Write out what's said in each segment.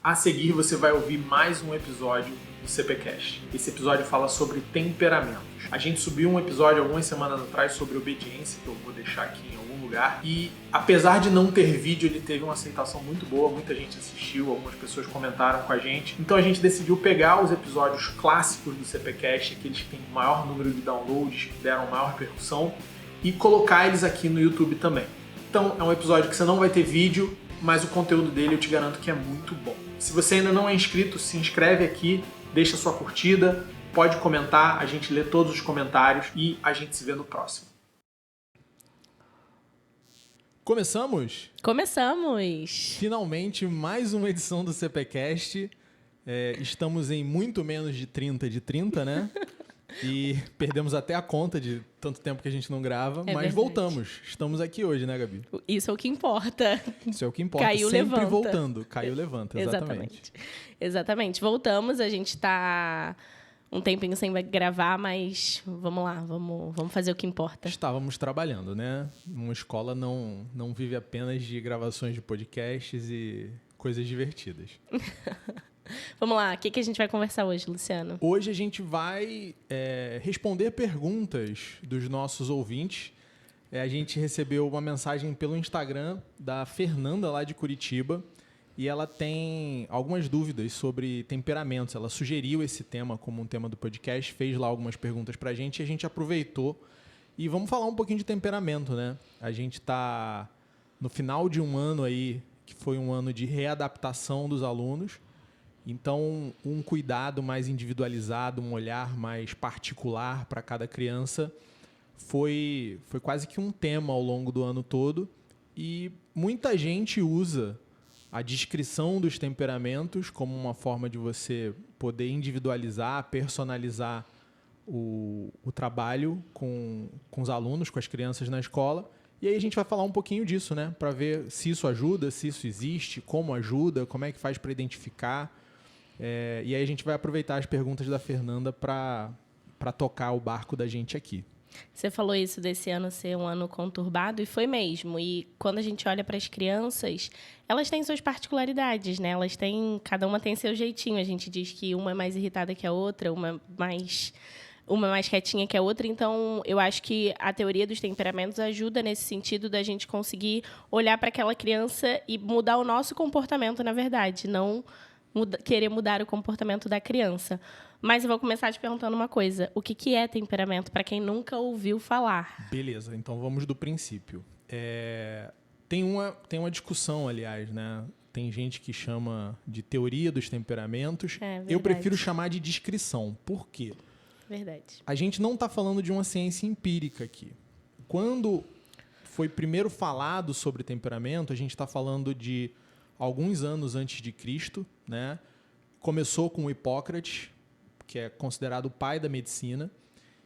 A seguir você vai ouvir mais um episódio do CPCast. Esse episódio fala sobre temperamentos. A gente subiu um episódio algumas semanas atrás sobre obediência, que eu vou deixar aqui em algum lugar. E apesar de não ter vídeo, ele teve uma aceitação muito boa, muita gente assistiu, algumas pessoas comentaram com a gente. Então a gente decidiu pegar os episódios clássicos do CPCast, aqueles que têm o maior número de downloads, que deram maior repercussão, e colocar eles aqui no YouTube também. Então é um episódio que você não vai ter vídeo, mas o conteúdo dele eu te garanto que é muito bom. Se você ainda não é inscrito, se inscreve aqui, deixa sua curtida, pode comentar, a gente lê todos os comentários e a gente se vê no próximo. Começamos? Começamos! Finalmente, mais uma edição do CPCast. Estamos em muito menos de 30, né? E perdemos até a conta de tanto tempo que a gente não grava, mas verdade. Voltamos. Estamos aqui hoje, né, Gabi? Isso é o que importa. Isso é o que importa. Caiu, sempre levanta. voltando. Caiu, levanta, exatamente. Exatamente. Voltamos, a gente tá um tempinho sem gravar, mas vamos lá, vamos fazer o que importa. Estávamos trabalhando, né? Uma escola não vive apenas de gravações de podcasts e coisas divertidas. Vamos lá, o que a gente vai conversar hoje, Luciano? Hoje a gente vai responder perguntas dos nossos ouvintes. A gente recebeu uma mensagem pelo Instagram da Fernanda, lá de Curitiba, e ela tem algumas dúvidas sobre temperamentos. Ela sugeriu esse tema como um tema do podcast, fez lá algumas perguntas pra gente e a gente aproveitou. E vamos falar um pouquinho de temperamento, né? A gente está no final de um ano aí, que foi um ano de readaptação dos alunos. Então, um cuidado mais individualizado, um olhar mais particular para cada criança foi quase que um tema ao longo do ano todo. E muita gente usa a descrição dos temperamentos como uma forma de você poder individualizar, personalizar o trabalho com os alunos, com as crianças na escola. E aí a gente vai falar um pouquinho disso, né? Para ver se isso ajuda, se isso existe, como ajuda, como é que faz para identificar. E aí a gente vai aproveitar as perguntas da Fernanda para tocar o barco da gente aqui. Você falou isso desse ano ser um ano conturbado, e foi mesmo. E quando a gente olha para as crianças, elas têm suas particularidades, né? Cada uma tem seu jeitinho. A gente diz que uma é mais irritada que a outra, uma é mais quietinha que a outra. Então, eu acho que a teoria dos temperamentos ajuda nesse sentido da gente conseguir olhar para aquela criança e mudar o nosso comportamento, na verdade, não querer mudar o comportamento da criança. Mas eu vou começar te perguntando uma coisa. O que é temperamento, para quem nunca ouviu falar? Beleza, então vamos do princípio. Tem uma discussão, aliás, né? Tem gente que chama de teoria dos temperamentos. Eu prefiro chamar de descrição. Por quê? Verdade. A gente não está falando de uma ciência empírica aqui. Quando foi primeiro falado sobre temperamento, a gente está falando de alguns anos antes de Cristo, né? Começou com Hipócrates, que é considerado o pai da medicina.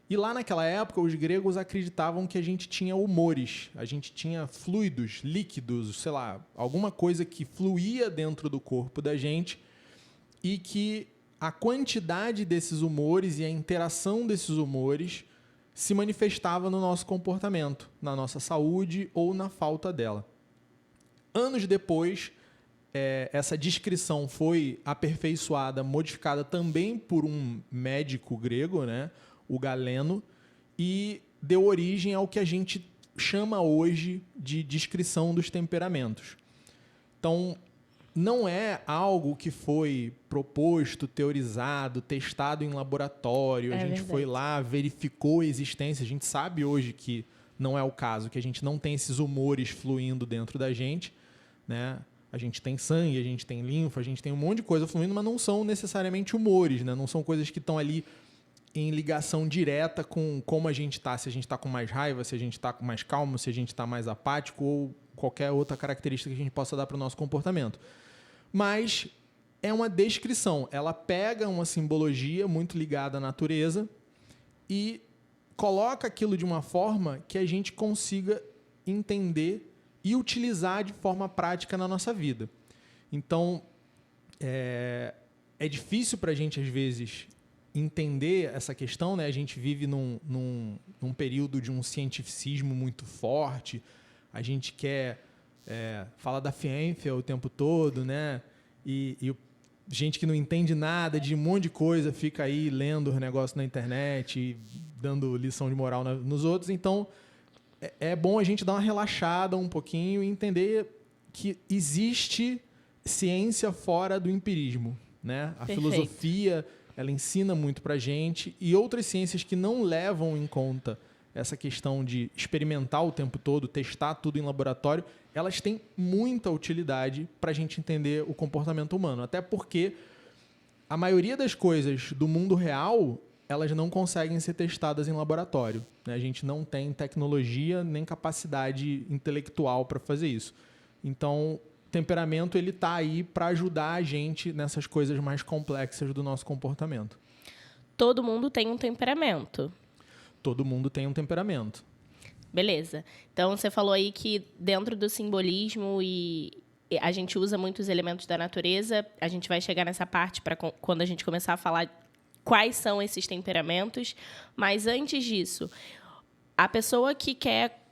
E lá naquela época, os gregos acreditavam que a gente tinha humores, a gente tinha fluidos, líquidos, sei lá, alguma coisa que fluía dentro do corpo da gente e que a quantidade desses humores e a interação desses humores se manifestava no nosso comportamento, na nossa saúde ou na falta dela. Anos depois, essa descrição foi aperfeiçoada, modificada também por um médico grego, né, o Galeno, e deu origem ao que a gente chama hoje de descrição dos temperamentos. Então, não é algo que foi proposto, teorizado, testado em laboratório, a gente foi lá, verificou a existência, a gente sabe hoje que não é o caso, que a gente não tem esses humores fluindo dentro da gente, né? A gente tem sangue, a gente tem linfa, a gente tem um monte de coisa fluindo, mas não são necessariamente humores, né? Não são coisas que estão ali em ligação direta com como a gente está. Se a gente está com mais raiva, se a gente está com mais calmo, se a gente está mais apático ou qualquer outra característica que a gente possa dar para o nosso comportamento. Mas é uma descrição. Ela pega uma simbologia muito ligada à natureza e coloca aquilo de uma forma que a gente consiga entender e utilizar de forma prática na nossa vida. Então, é difícil para a gente, às vezes, entender essa questão, né? A gente vive num período de um cientificismo muito forte, a gente quer falar da ciência o tempo todo, né? E gente que não entende nada de um monte de coisa, fica aí lendo os negócios na internet, dando lição de moral nos outros. Então, é bom a gente dar uma relaxada um pouquinho e entender que existe ciência fora do empirismo, né? A Perfeito. filosofia, ela ensina muito pra gente, e outras ciências que não levam em conta essa questão de experimentar o tempo todo, testar tudo em laboratório, elas têm muita utilidade para a gente entender o comportamento humano. Até porque a maioria das coisas do mundo real, elas não conseguem ser testadas em laboratório, né? A gente não tem tecnologia nem capacidade intelectual para fazer isso. Então, o temperamento ele tá aí para ajudar a gente nessas coisas mais complexas do nosso comportamento. Todo mundo tem um temperamento. Todo mundo tem um temperamento. Beleza. Então, você falou aí que dentro do simbolismo e a gente usa muitos elementos da natureza. A gente vai chegar nessa parte para quando a gente começar a falar quais são esses temperamentos. Mas, antes disso, a pessoa que quer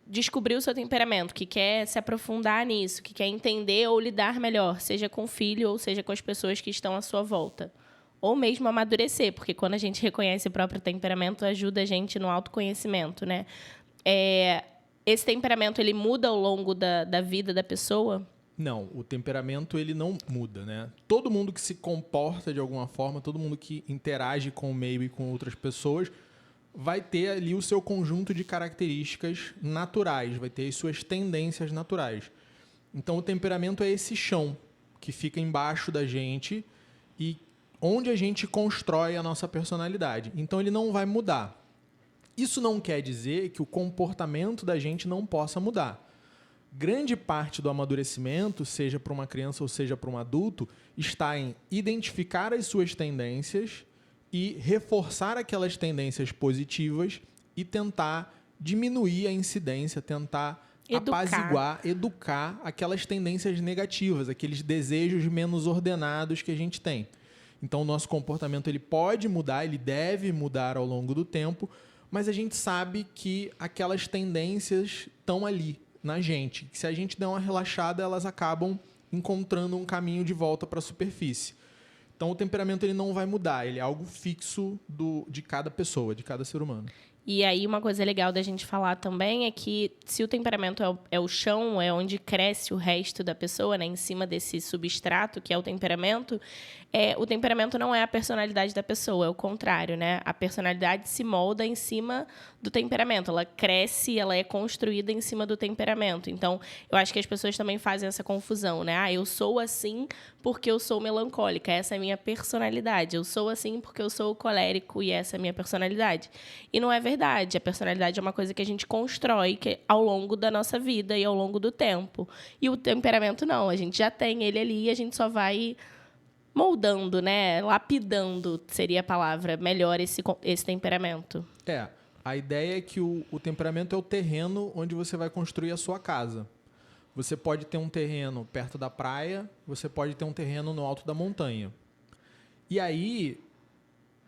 descobrir o seu temperamento, que quer se aprofundar nisso, que quer entender ou lidar melhor, seja com o filho ou seja com as pessoas que estão à sua volta, ou mesmo amadurecer, porque quando a gente reconhece o próprio temperamento, ajuda a gente no autoconhecimento, né? Esse temperamento, ele muda ao longo da vida da pessoa? Não, o temperamento ele não muda, né? Todo mundo que se comporta de alguma forma, todo mundo que interage com o meio e com outras pessoas, vai ter ali o seu conjunto de características naturais, vai ter as suas tendências naturais. Então, o temperamento é esse chão que fica embaixo da gente e onde a gente constrói a nossa personalidade. Então, ele não vai mudar. Isso não quer dizer que o comportamento da gente não possa mudar. Grande parte do amadurecimento, seja para uma criança ou seja para um adulto, está em identificar as suas tendências e reforçar aquelas tendências positivas e tentar diminuir a incidência, tentar apaziguar, educar aquelas tendências negativas, aqueles desejos menos ordenados que a gente tem. Então, o nosso comportamento ele pode mudar, ele deve mudar ao longo do tempo, mas a gente sabe que aquelas tendências estão ali na gente. Se a gente der uma relaxada, elas acabam encontrando um caminho de volta para a superfície. Então, o temperamento ele não vai mudar, ele é algo fixo de cada pessoa, de cada ser humano. E aí, uma coisa legal da gente falar também é que se o temperamento é o chão, é onde cresce o resto da pessoa, né, em cima desse substrato, que é o temperamento não é a personalidade da pessoa, é o contrário, né? A personalidade se molda em cima do temperamento, ela cresce, ela é construída em cima do temperamento. Então, eu acho que as pessoas também fazem essa confusão, né? Eu sou assim porque eu sou melancólica, essa é a minha personalidade. Eu sou assim porque eu sou colérico e essa é a minha personalidade. E não é verdade. A personalidade é uma coisa que a gente constrói ao longo da nossa vida e ao longo do tempo. E o temperamento não, a gente já tem ele ali e a gente só vai moldando, né? Lapidando seria a palavra melhor esse temperamento. A ideia é que o temperamento é o terreno onde você vai construir a sua casa. Você pode ter um terreno perto da praia, você pode ter um terreno no alto da montanha. E aí,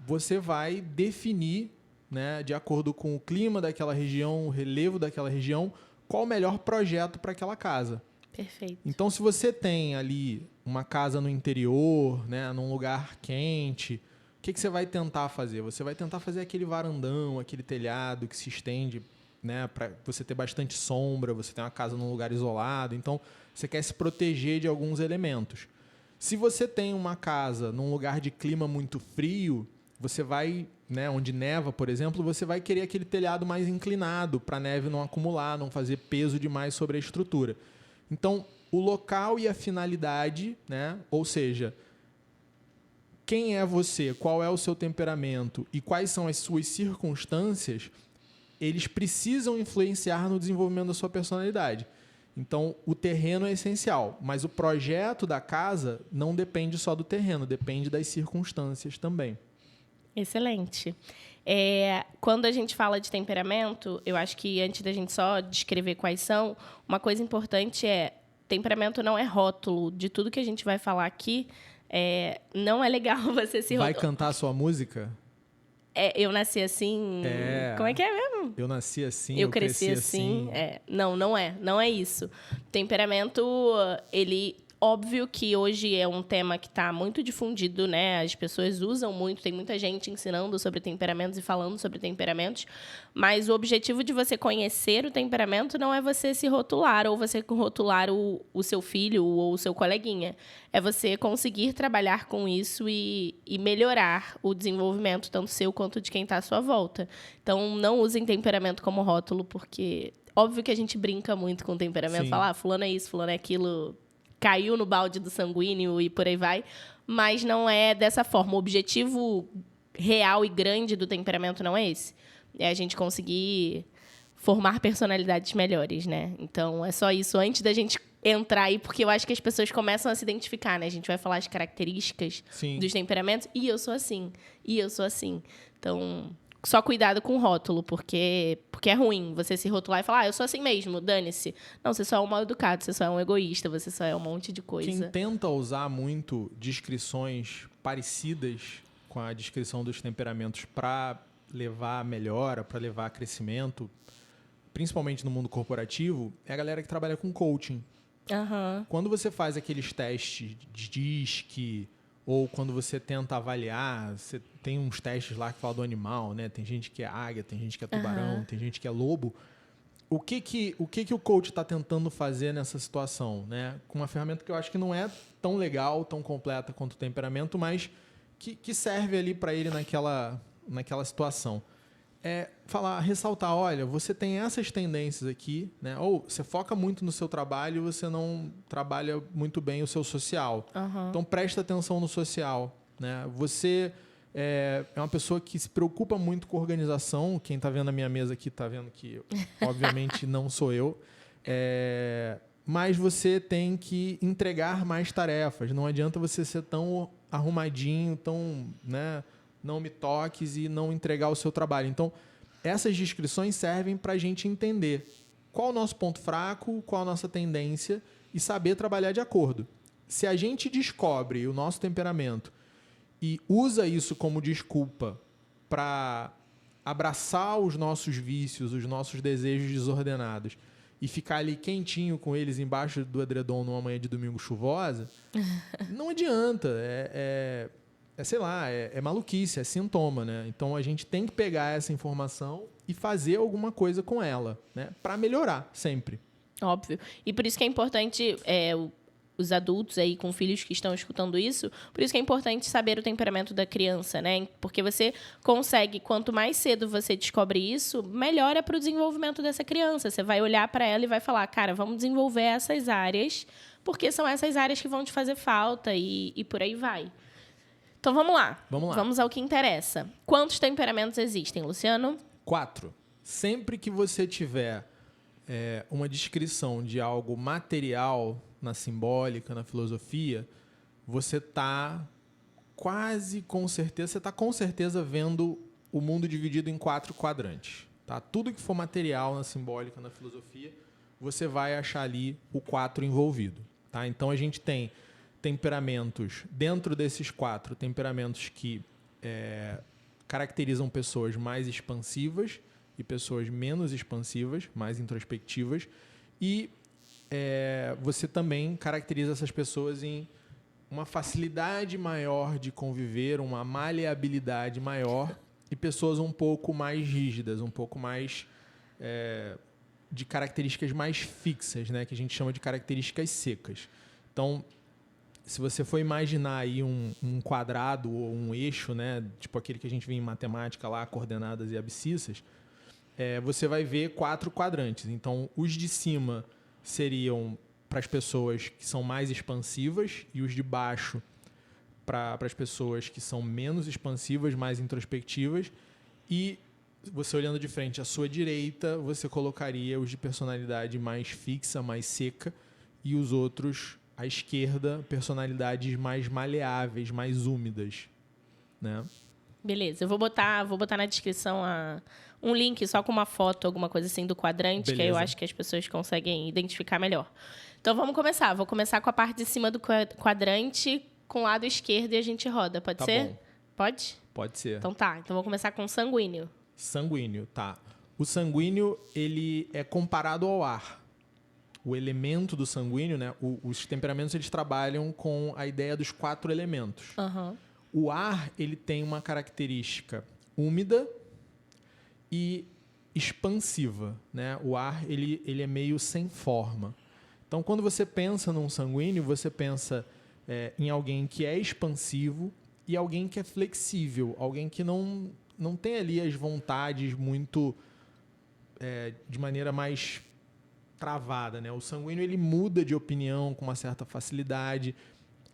você vai definir, né, de acordo com o clima daquela região, o relevo daquela região, qual o melhor projeto para aquela casa. Perfeito. Então, se você tem ali uma casa no interior, né, num lugar quente, o que você vai tentar fazer? Você vai tentar fazer aquele varandão, aquele telhado que se estende, né, para você ter bastante sombra, você tem uma casa num lugar isolado. Então, você quer se proteger de alguns elementos. Se você tem uma casa num lugar de clima muito frio, você vai, né, onde neva, por exemplo, você vai querer aquele telhado mais inclinado para a neve não acumular, não fazer peso demais sobre a estrutura. Então, o local e a finalidade, né, ou seja, quem é você, qual é o seu temperamento e quais são as suas circunstâncias, eles precisam influenciar no desenvolvimento da sua personalidade. Então, o terreno é essencial, mas o projeto da casa não depende só do terreno, depende das circunstâncias também. Excelente. Quando a gente fala de temperamento, eu acho que antes da gente só descrever quais são, uma coisa importante temperamento não é rótulo. De tudo que a gente vai falar aqui, não é legal você se rotular. Vai cantar a sua música? Eu nasci assim... Como é que é mesmo? Eu nasci assim, eu cresci assim. Não é isso. Temperamento, ele... Óbvio que hoje é um tema que está muito difundido, né? As pessoas usam muito, tem muita gente ensinando sobre temperamentos e falando sobre temperamentos, mas o objetivo de você conhecer o temperamento não é você se rotular ou você rotular o seu filho ou o seu coleguinha. É você conseguir trabalhar com isso e melhorar o desenvolvimento tanto seu quanto de quem está à sua volta. Então, não usem temperamento como rótulo, porque óbvio que a gente brinca muito com temperamento, Sim. fala, fulano é isso, fulano é aquilo, caiu no balde do sanguíneo e por aí vai, mas não é dessa forma. O objetivo real e grande do temperamento não é esse. É a gente conseguir formar personalidades melhores, né? Então, é só isso. Antes da gente entrar aí, porque eu acho que as pessoas começam a se identificar, né? A gente vai falar as características dos temperamentos. E eu sou assim. E eu sou assim. Então, só cuidado com o rótulo, porque é ruim você se rotular e falar, eu sou assim mesmo, dane-se. Não, você só é um mal educado, você só é um egoísta, você só é um monte de coisa. Quem tenta usar muito descrições parecidas com a descrição dos temperamentos para levar a melhora, para levar a crescimento, principalmente no mundo corporativo, é a galera que trabalha com coaching. Uhum. Quando você faz aqueles testes de DISC, ou quando você tenta avaliar, você tem uns testes lá que falam do animal, né? Tem gente que é águia, tem gente que é tubarão, tem gente que é lobo. O que o coach está tentando fazer nessa situação, né? Com uma ferramenta que eu acho que não é tão legal, tão completa quanto o temperamento, mas que serve ali para ele naquela situação. É falar, ressaltar, olha, você tem essas tendências aqui, né? Ou você foca muito no seu trabalho e você não trabalha muito bem o seu social. Então, presta atenção no social, né? Você é uma pessoa que se preocupa muito com organização. Quem está vendo a minha mesa aqui está vendo que, obviamente, não sou eu. Mas você tem que entregar mais tarefas. Não adianta você ser tão arrumadinho, tão, né, não me toques e não entregar o seu trabalho. Então, essas descrições servem para a gente entender qual o nosso ponto fraco, qual a nossa tendência e saber trabalhar de acordo. Se a gente descobre o nosso temperamento e usa isso como desculpa para abraçar os nossos vícios, os nossos desejos desordenados e ficar ali quentinho com eles embaixo do edredom numa manhã de domingo chuvosa, não adianta. Sei lá, é maluquice, é sintoma, né? Então, a gente tem que pegar essa informação e fazer alguma coisa com ela, né? Para melhorar, sempre. Óbvio. E por isso que é importante, os adultos aí com filhos que estão escutando isso, por isso que é importante saber o temperamento da criança, né? Porque você consegue, quanto mais cedo você descobre isso, melhor é para o desenvolvimento dessa criança. Você vai olhar para ela e vai falar, cara, vamos desenvolver essas áreas, porque são essas áreas que vão te fazer falta e por aí vai. Então, vamos lá. Vamos ao que interessa. Quantos temperamentos existem, Luciano? 4. Sempre que você tiver uma descrição de algo material na simbólica, na filosofia, você está quase com certeza, você está com certeza vendo o mundo dividido em 4 quadrantes. Tá? Tudo que for material na simbólica, na filosofia, você vai achar ali o 4 envolvido. Tá? Então, a gente tem temperamentos, dentro desses 4, temperamentos que caracterizam pessoas mais expansivas e pessoas menos expansivas, mais introspectivas. E você também caracteriza essas pessoas em uma facilidade maior de conviver, uma maleabilidade maior e pessoas um pouco mais rígidas, um pouco mais de características mais fixas, né? Que a gente chama de características secas. Então, se você for imaginar aí um quadrado ou um eixo, né, tipo aquele que a gente vê em matemática lá, coordenadas e abscissas, você vai ver 4 quadrantes. Então, os de cima seriam para as pessoas que são mais expansivas e os de baixo para as pessoas que são menos expansivas, mais introspectivas. E você olhando de frente à sua direita, você colocaria os de personalidade mais fixa, mais seca, e os outros à esquerda, personalidades mais maleáveis, mais úmidas, né? Beleza, eu vou botar na descrição um link só com uma foto, alguma coisa assim do quadrante, Beleza. que aí eu acho que as pessoas conseguem identificar melhor. Então, vamos começar. Vou começar com a parte de cima do quadrante, com o lado esquerdo, e a gente roda. Pode ser? Bom. Pode? Pode ser. Então tá. Então, vou começar com sanguíneo. Sanguíneo, tá. O sanguíneo, ele é comparado ao ar. o elemento do sanguíneo, né? Os temperamentos eles trabalham com a ideia dos 4 elementos. Uhum. O ar ele tem uma característica úmida e expansiva, né? O ar ele é meio sem forma. Então, quando você pensa num sanguíneo, você pensa em alguém que é expansivo e alguém que é flexível, alguém que não tem ali as vontades muito de maneira mais travada, né? O sanguíneo ele muda de opinião com uma certa facilidade,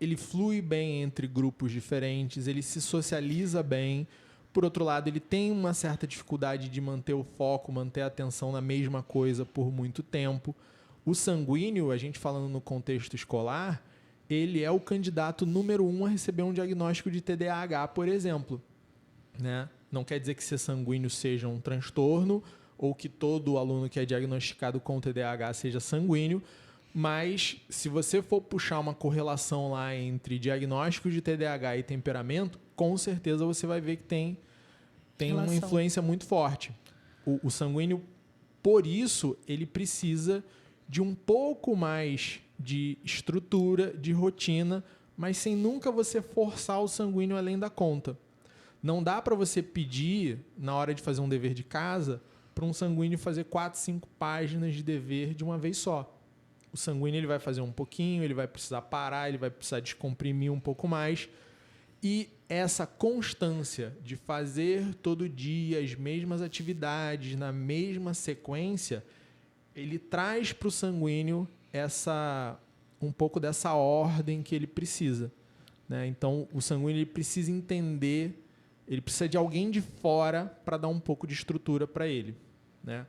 ele flui bem entre grupos diferentes, ele se socializa bem. Por outro lado, ele tem uma certa dificuldade de manter o foco, manter a atenção na mesma coisa por muito tempo. O sanguíneo, a gente falando no contexto escolar, ele é o candidato número 1 a receber um diagnóstico de TDAH, por exemplo, né? Não quer dizer que ser sanguíneo seja um transtorno ou que todo aluno que é diagnosticado com TDAH seja sanguíneo, mas se você for puxar uma correlação lá entre diagnóstico de TDAH e temperamento, com certeza você vai ver que tem uma influência muito forte. O sanguíneo, por isso, ele precisa de um pouco mais de estrutura, de rotina, mas sem nunca você forçar o sanguíneo além da conta. Não dá para você pedir, na hora de fazer um dever de casa, para um sanguíneo fazer 4, 5 páginas de dever de uma vez só. O sanguíneo ele vai fazer um pouquinho, ele vai precisar parar, ele vai precisar descomprimir um pouco mais. E essa constância de fazer todo dia as mesmas atividades, na mesma sequência, ele traz para o sanguíneo um pouco dessa ordem que ele precisa, né? Então, o sanguíneo ele precisa entender, ele precisa de alguém de fora para dar um pouco de estrutura para ele, né?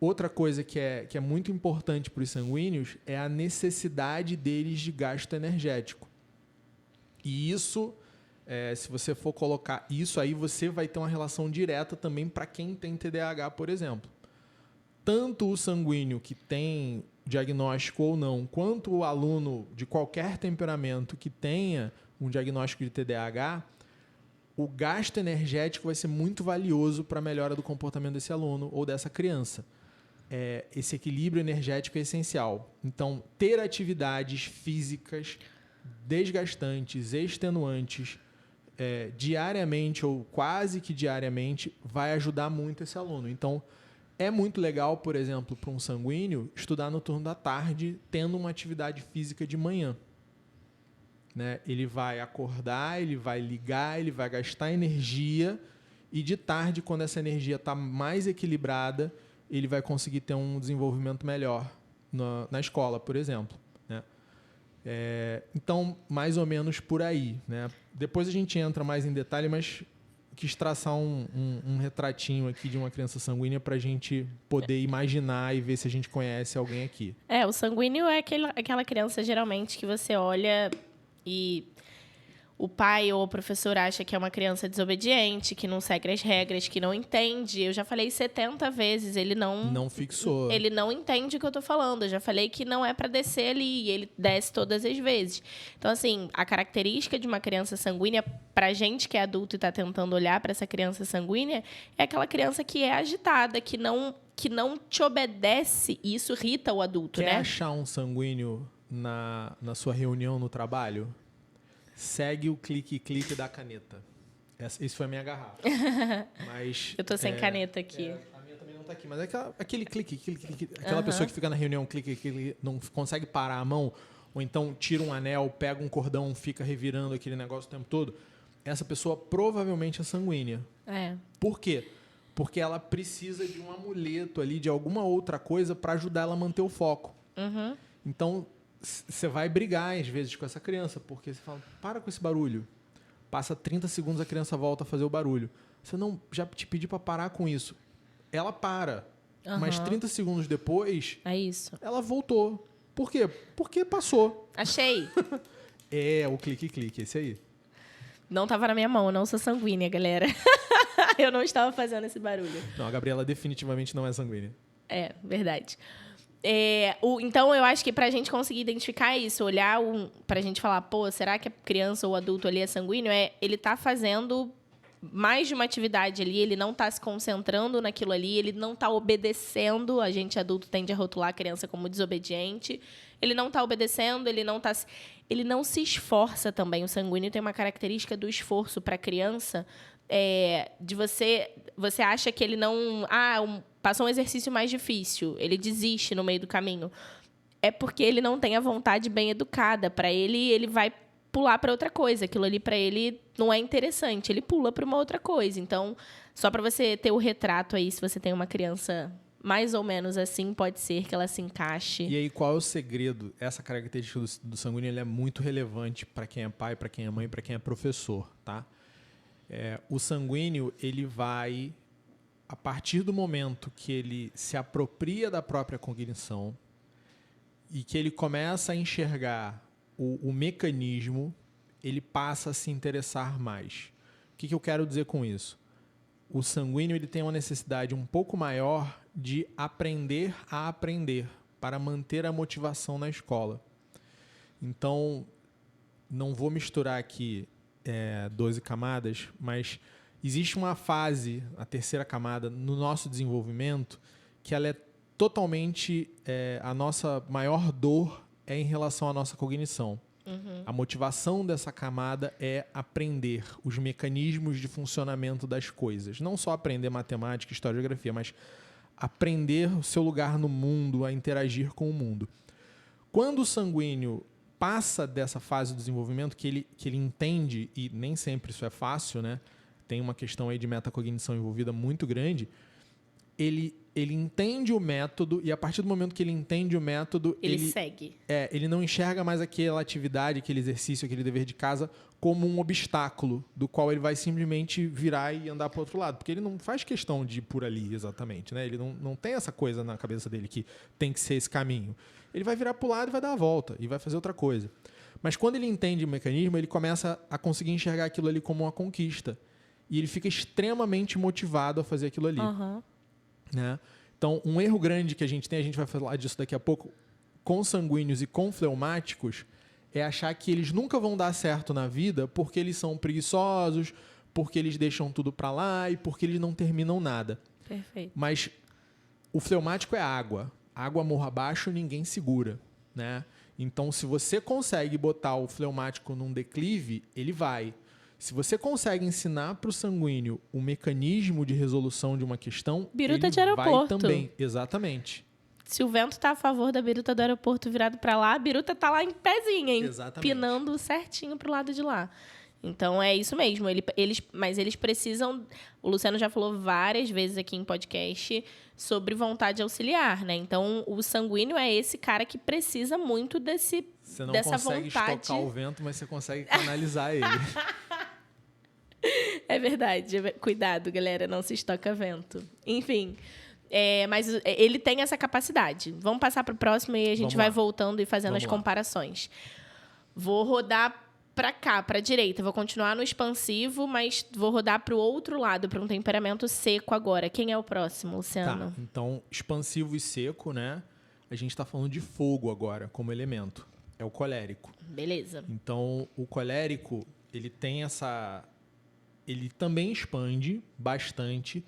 Outra coisa que é muito importante para os sanguíneos é a necessidade deles de gasto energético. E isso, se você for colocar isso aí, você vai ter uma relação direta também para quem tem TDAH, por exemplo. Tanto o sanguíneo que tem diagnóstico ou não, quanto o aluno de qualquer temperamento que tenha um diagnóstico de TDAH, o gasto energético vai ser muito valioso para a melhora do comportamento desse aluno ou dessa criança. Esse equilíbrio energético é essencial. Então, ter atividades físicas desgastantes, extenuantes, diariamente ou quase que diariamente, vai ajudar muito esse aluno. Então, é muito legal, por exemplo, para um sanguíneo, estudar no turno da tarde, tendo uma atividade física de manhã, né? Ele vai acordar, ele vai ligar, ele vai gastar energia e de tarde, quando essa energia está mais equilibrada, ele vai conseguir ter um desenvolvimento melhor na escola, por exemplo, né? Então, mais ou menos por aí, né? Depois a gente entra mais em detalhe, mas quis traçar um retratinho aqui de uma criança sanguínea para a gente poder imaginar e ver se a gente conhece alguém aqui. O sanguíneo é aquela criança, geralmente, que você olha e o pai ou o professor acha que é uma criança desobediente, que não segue as regras, que não entende. Eu já falei 70 vezes, ele não fixou. Ele não entende o que eu tô falando. Eu já falei que não é para descer ali, e ele desce todas as vezes. Então, assim, a característica de uma criança sanguínea, pra gente que é adulto e tá tentando olhar para essa criança sanguínea, é aquela criança que é agitada, que não te obedece, e isso irrita o adulto, né? Quer achar um sanguíneo na sua reunião no trabalho? Segue o clique da caneta. Isso foi a minha garrafa. Mas, eu tô sem caneta aqui. A minha também não tá aqui. Mas aquele clique. Aquela pessoa que fica na reunião, clique, não consegue parar a mão, ou então tira um anel, pega um cordão, fica revirando aquele negócio o tempo todo. Essa pessoa provavelmente é sanguínea. Por quê? Porque ela precisa de um amuleto ali, de alguma outra coisa para ajudar ela a manter o foco. Uhum. Então, você vai brigar, às vezes, com essa criança, porque você fala, para com esse barulho. Passa 30 segundos, a criança volta a fazer o barulho. Você não, já te pedi para parar com isso. Ela para. Uhum. Mas 30 segundos depois, isso. Ela voltou. Por quê? Porque passou. Achei. O clique, esse aí. Não estava na minha mão, eu não sou sanguínea, galera. Eu não estava fazendo esse barulho. Não, a Gabriela definitivamente não é sanguínea. Verdade. Então, eu acho que pra gente conseguir identificar isso, olhar pra gente falar, será que a criança ou o adulto ali é sanguíneo? Ele tá fazendo mais de uma atividade ali, ele não está se concentrando naquilo ali, ele não está obedecendo. A gente adulto tende a rotular a criança como desobediente. Ele não está obedecendo, ele não se esforça também. O sanguíneo tem uma característica do esforço para a criança, de você acha que ele não... passou um exercício mais difícil, ele desiste no meio do caminho. É porque ele não tem a vontade bem educada. Para ele vai pular para outra coisa. Aquilo ali para ele não é interessante. Ele pula para uma outra coisa. Então, só para você ter o retrato aí, se você tem uma criança mais ou menos assim, pode ser que ela se encaixe. E aí, qual é o segredo? Essa característica do sanguíneo ela é muito relevante para quem é pai, para quem é mãe, para quem é professor, tá? O sanguíneo, ele vai, a partir do momento que ele se apropria da própria cognição e que ele começa a enxergar o mecanismo, ele passa a se interessar mais. O que eu quero dizer com isso? O sanguíneo ele tem uma necessidade um pouco maior de aprender a aprender para manter a motivação na escola. Então, não vou misturar aqui 12 camadas, mas existe uma fase, a terceira camada, no nosso desenvolvimento, que ela é totalmente... a nossa maior dor é em relação à nossa cognição. Uhum. A motivação dessa camada é aprender os mecanismos de funcionamento das coisas. Não só aprender matemática, história e geografia, mas aprender o seu lugar no mundo, a interagir com o mundo. Quando o sanguíneo passa dessa fase do desenvolvimento, que ele entende, e nem sempre isso é fácil, né? Tem uma questão aí de metacognição envolvida muito grande, ele entende o método e, a partir do momento que ele entende o método... Ele segue. Ele não enxerga mais aquela atividade, aquele exercício, aquele dever de casa como um obstáculo do qual ele vai simplesmente virar e andar para o outro lado. Porque ele não faz questão de ir por ali exatamente, né? Ele não tem essa coisa na cabeça dele que tem que ser esse caminho. Ele vai virar para o lado e vai dar a volta e vai fazer outra coisa. Mas quando ele entende o mecanismo, ele começa a conseguir enxergar aquilo ali como uma conquista. E ele fica extremamente motivado a fazer aquilo ali. Uhum. Né? Então, um erro grande que a gente tem, a gente vai falar disso daqui a pouco, com sanguíneos e com fleumáticos, é achar que eles nunca vão dar certo na vida porque eles são preguiçosos, porque eles deixam tudo para lá e porque eles não terminam nada. Perfeito. Mas o fleumático é água. Água morra abaixo, ninguém segura. Né? Então, se você consegue botar o fleumático num declive, ele vai. Se você consegue ensinar para o sanguíneo o mecanismo de resolução de uma questão, biruta ele de aeroporto. vai também. Exatamente. Se o vento está a favor da biruta do aeroporto virado para lá, a biruta está lá em pezinha, hein? Exatamente. Pinando certinho para o lado de lá. Então, é isso mesmo. Mas eles precisam... O Luciano já falou várias vezes aqui em podcast sobre vontade auxiliar, né? Então, o sanguíneo é esse cara que precisa muito dessa vontade. Você não consegue estocar o vento, mas você consegue canalizar ele. É verdade. Cuidado, galera, não se estoca vento. Enfim, mas ele tem essa capacidade. Vamos passar para o próximo e a gente vai voltando e fazendo as comparações. Vou rodar para cá, para a direita. Vou continuar no expansivo, mas vou rodar para o outro lado, para um temperamento seco agora. Quem é o próximo, Luciano? Tá, então, expansivo e seco, né? A gente está falando de fogo agora, como elemento. É o colérico. Beleza. Então, o colérico, ele tem essa... Ele também expande bastante,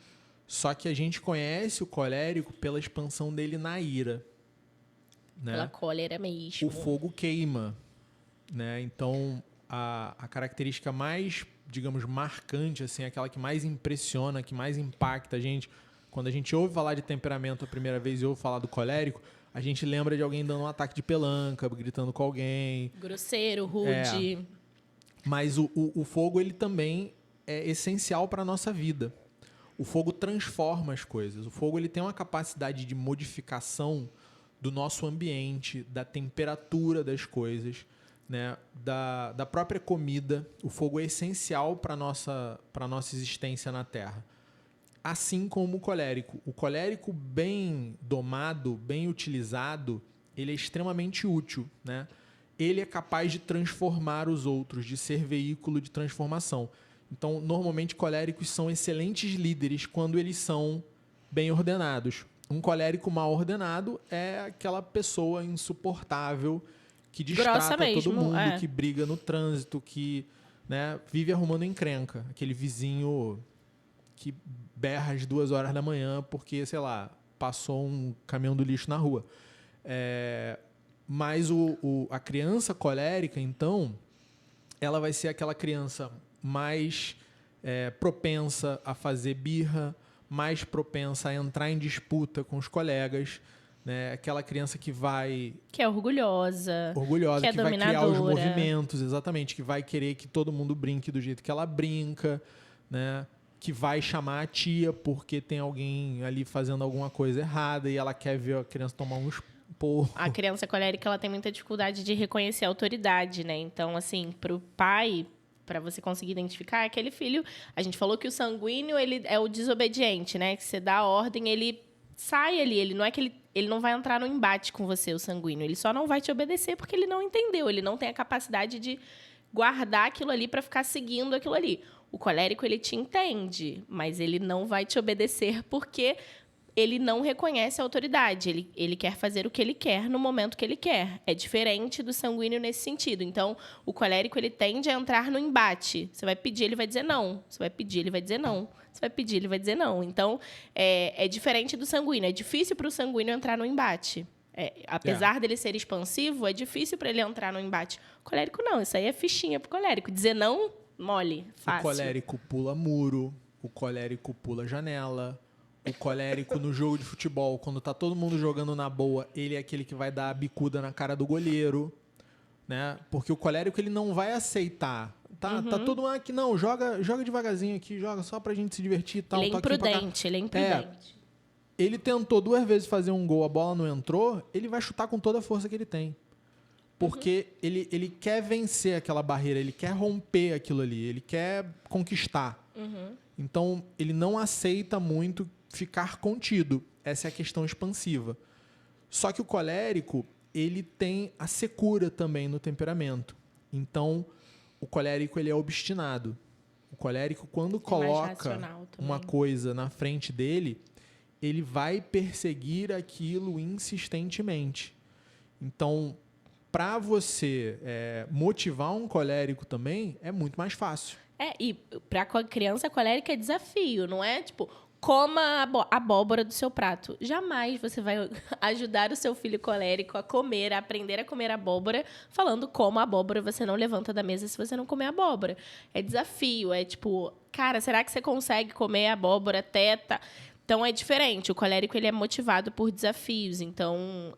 só que a gente conhece o colérico pela expansão dele na ira. Né? Pela cólera mesmo. O fogo queima. Né? Então, a característica mais, digamos, marcante, assim, aquela que mais impressiona, que mais impacta a gente, quando a gente ouve falar de temperamento a primeira vez e ouve falar do colérico, a gente lembra de alguém dando um ataque de pelanca, gritando com alguém. Grosseiro, rude. Mas o fogo, ele também é essencial para a nossa vida. O fogo transforma as coisas. O fogo ele tem uma capacidade de modificação do nosso ambiente, da temperatura das coisas, né? da própria comida. O fogo é essencial para a nossa existência na Terra. Assim como o colérico. O colérico bem domado, bem utilizado, ele é extremamente útil. Né? Ele é capaz de transformar os outros, de ser veículo de transformação. Então, normalmente, coléricos são excelentes líderes quando eles são bem ordenados. Um colérico mal ordenado é aquela pessoa insuportável que distrata todo mundo, que briga no trânsito, que né, vive arrumando encrenca. Aquele vizinho que berra às 2 horas da manhã porque, sei lá, passou um caminhão do lixo na rua. Mas a criança colérica, então, ela vai ser aquela criança mais propensa a fazer birra, mais propensa a entrar em disputa com os colegas, né? Aquela criança que vai... Que é orgulhosa, que vai criar os dominadora. movimentos, exatamente, que vai querer que todo mundo brinque do jeito que ela brinca, né? Que vai chamar a tia porque tem alguém ali fazendo alguma coisa errada e ela quer ver a criança tomar um esporro. A criança colérica, ela tem muita dificuldade de reconhecer a autoridade, né? Então, assim, pro pai, para você conseguir identificar, aquele filho... A gente falou que o sanguíneo, ele é o desobediente, né? Que você dá a ordem, ele sai ali. Ele não é que ele não vai entrar no embate com você, o sanguíneo. Ele só não vai te obedecer porque ele não entendeu. Ele não tem a capacidade de guardar aquilo ali para ficar seguindo aquilo ali. O colérico, ele te entende, mas ele não vai te obedecer porque ele não reconhece a autoridade. Ele quer fazer o que ele quer no momento que ele quer. É diferente do sanguíneo nesse sentido. Então, o colérico, ele tende a entrar no embate. Você vai pedir, ele vai dizer não. Você vai pedir, ele vai dizer não. Você vai pedir, ele vai dizer não. Então, é diferente do sanguíneo. É difícil para o sanguíneo entrar no embate. Apesar dele ser expansivo, é difícil para ele entrar no embate. O colérico, não. Isso aí é fichinha para o colérico. Dizer não... mole, fácil. O colérico pula muro, o colérico pula janela, o colérico no jogo de futebol, quando tá todo mundo jogando na boa, ele é aquele que vai dar a bicuda na cara do goleiro, né? Porque o colérico, ele não vai aceitar. Tá todo mundo aqui, não, joga devagarzinho aqui, joga só pra gente se divertir e tal. Ele é imprudente, ele é imprudente. Ele tentou 2 vezes fazer um gol, a bola não entrou, ele vai chutar com toda a força que ele tem. Porque ele quer vencer aquela barreira, ele quer romper aquilo ali, ele quer conquistar. Então, ele não aceita muito ficar contido. Essa é a questão expansiva. Só que o colérico, ele tem a secura também no temperamento. Então, o colérico, ele é obstinado. O colérico, quando coloca uma coisa na frente dele, ele vai perseguir aquilo insistentemente. Então... para você motivar um colérico também, é muito mais fácil. E para a criança colérica é desafio, não é tipo, coma a abóbora do seu prato. Jamais você vai ajudar o seu filho colérico a comer, a aprender a comer abóbora, falando coma abóbora, você não levanta da mesa se você não comer abóbora. É desafio, é tipo, cara, será que você consegue comer abóbora, teta? Então é diferente, o colérico, ele é motivado por desafios. Então,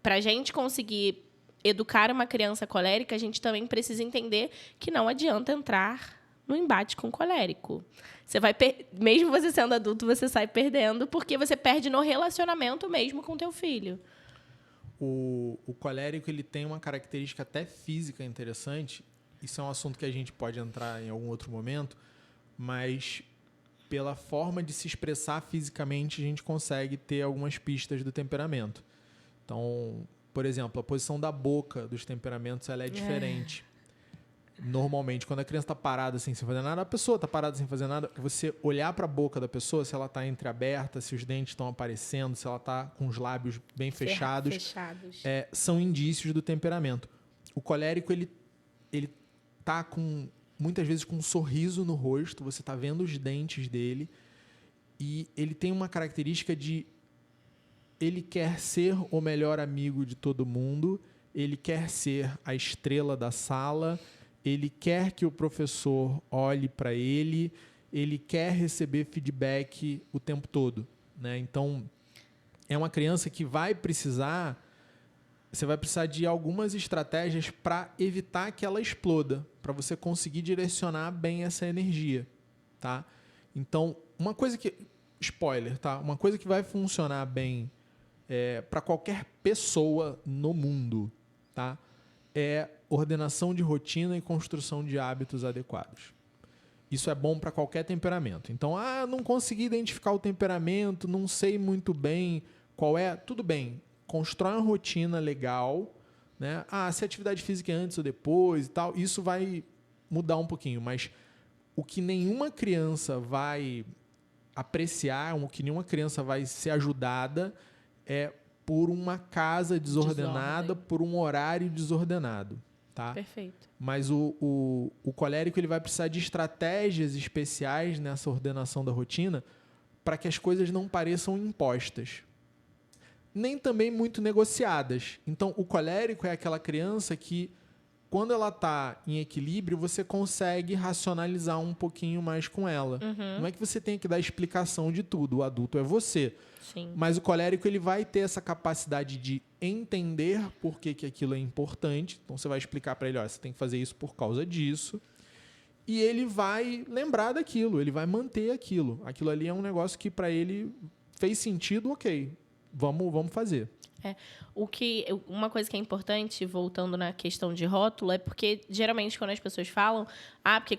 pra gente conseguir educar uma criança colérica, a gente também precisa entender que não adianta entrar no embate com o colérico. Você vai mesmo você sendo adulto, você sai perdendo, porque você perde no relacionamento mesmo com o teu filho. O colérico, ele tem uma característica até física interessante. Isso é um assunto que a gente pode entrar em algum outro momento, mas pela forma de se expressar fisicamente, a gente consegue ter algumas pistas do temperamento. Então, por exemplo, a posição da boca dos temperamentos, ela é diferente. Normalmente, quando a criança está parada assim, sem fazer nada, a pessoa está parada sem fazer nada, você olhar para a boca da pessoa, se ela está entreaberta, se os dentes estão aparecendo, se ela está com os lábios bem fechados. São indícios do temperamento. O colérico, ele está muitas vezes com um sorriso no rosto, você está vendo os dentes dele, e ele tem uma característica de... ele quer ser o melhor amigo de todo mundo, ele quer ser a estrela da sala, ele quer que o professor olhe para ele, ele quer receber feedback o tempo todo, né? Então, é uma criança que você vai precisar de algumas estratégias para evitar que ela exploda, para você conseguir direcionar bem essa energia, tá? Então, uma coisa que... spoiler, tá? Uma coisa que vai funcionar bem para qualquer pessoa no mundo, tá? É ordenação de rotina e construção de hábitos adequados. Isso é bom para qualquer temperamento. Então, não consegui identificar o temperamento, não sei muito bem qual é. Tudo bem, constrói uma rotina legal, né? Se a atividade física é antes ou depois e tal, isso vai mudar um pouquinho, mas o que nenhuma criança vai apreciar, o que nenhuma criança vai ser ajudada por uma casa desordenada, por um horário desordenado, tá? Perfeito. Mas o colérico ele vai precisar de estratégias especiais nessa ordenação da rotina para que as coisas não pareçam impostas. Nem também muito negociadas. Então, o colérico é aquela criança que, quando ela está em equilíbrio, você consegue racionalizar um pouquinho mais com ela. Não é que você tenha que dar explicação de tudo, o adulto é você. Sim. Mas o colérico ele vai ter essa capacidade de entender por que aquilo é importante. Então, você vai explicar para ele, olha, você tem que fazer isso por causa disso. E ele vai lembrar daquilo, ele vai manter aquilo. Aquilo ali é um negócio que para ele fez sentido, ok, vamos fazer. Uma coisa que é importante, voltando na questão de rótulo, é porque geralmente quando as pessoas falam, porque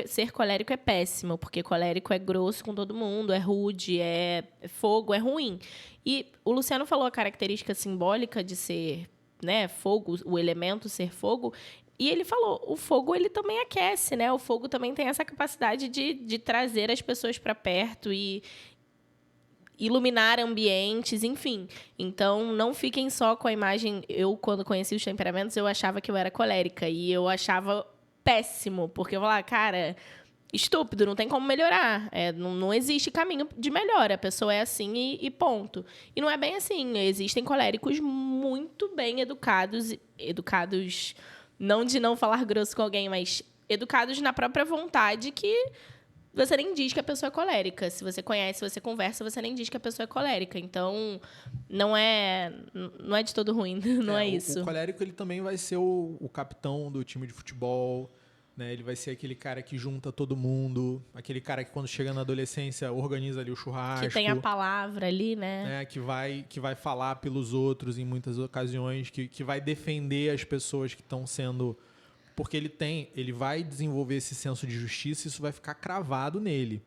ser colérico é péssimo, porque colérico é grosso com todo mundo, é rude, é fogo, é ruim. E o Luciano falou a característica simbólica de ser, né, fogo, o elemento ser fogo. E ele falou, o fogo ele também aquece, né? O fogo também tem essa capacidade de trazer as pessoas para perto e iluminar ambientes, enfim. Então, não fiquem só com a imagem... Eu, quando conheci os temperamentos, eu achava que eu era colérica. E eu achava péssimo, porque eu falava, cara, estúpido, não tem como melhorar. Não existe caminho de melhora. A pessoa é assim e ponto. E não é bem assim. Existem coléricos muito bem educados, não de não falar grosso com alguém, mas educados na própria vontade que você nem diz que a pessoa é colérica. Se você conhece, se você conversa, você nem diz que a pessoa é colérica. Então, não é de todo ruim, não é isso. O colérico ele também vai ser o capitão do time de futebol, né? Ele vai ser aquele cara que junta todo mundo, aquele cara que quando chega na adolescência organiza ali o churrasco. Que tem a palavra ali, né? Que vai falar pelos outros em muitas ocasiões, que vai defender as pessoas que estão sendo... Porque ele vai desenvolver esse senso de justiça e isso vai ficar cravado nele.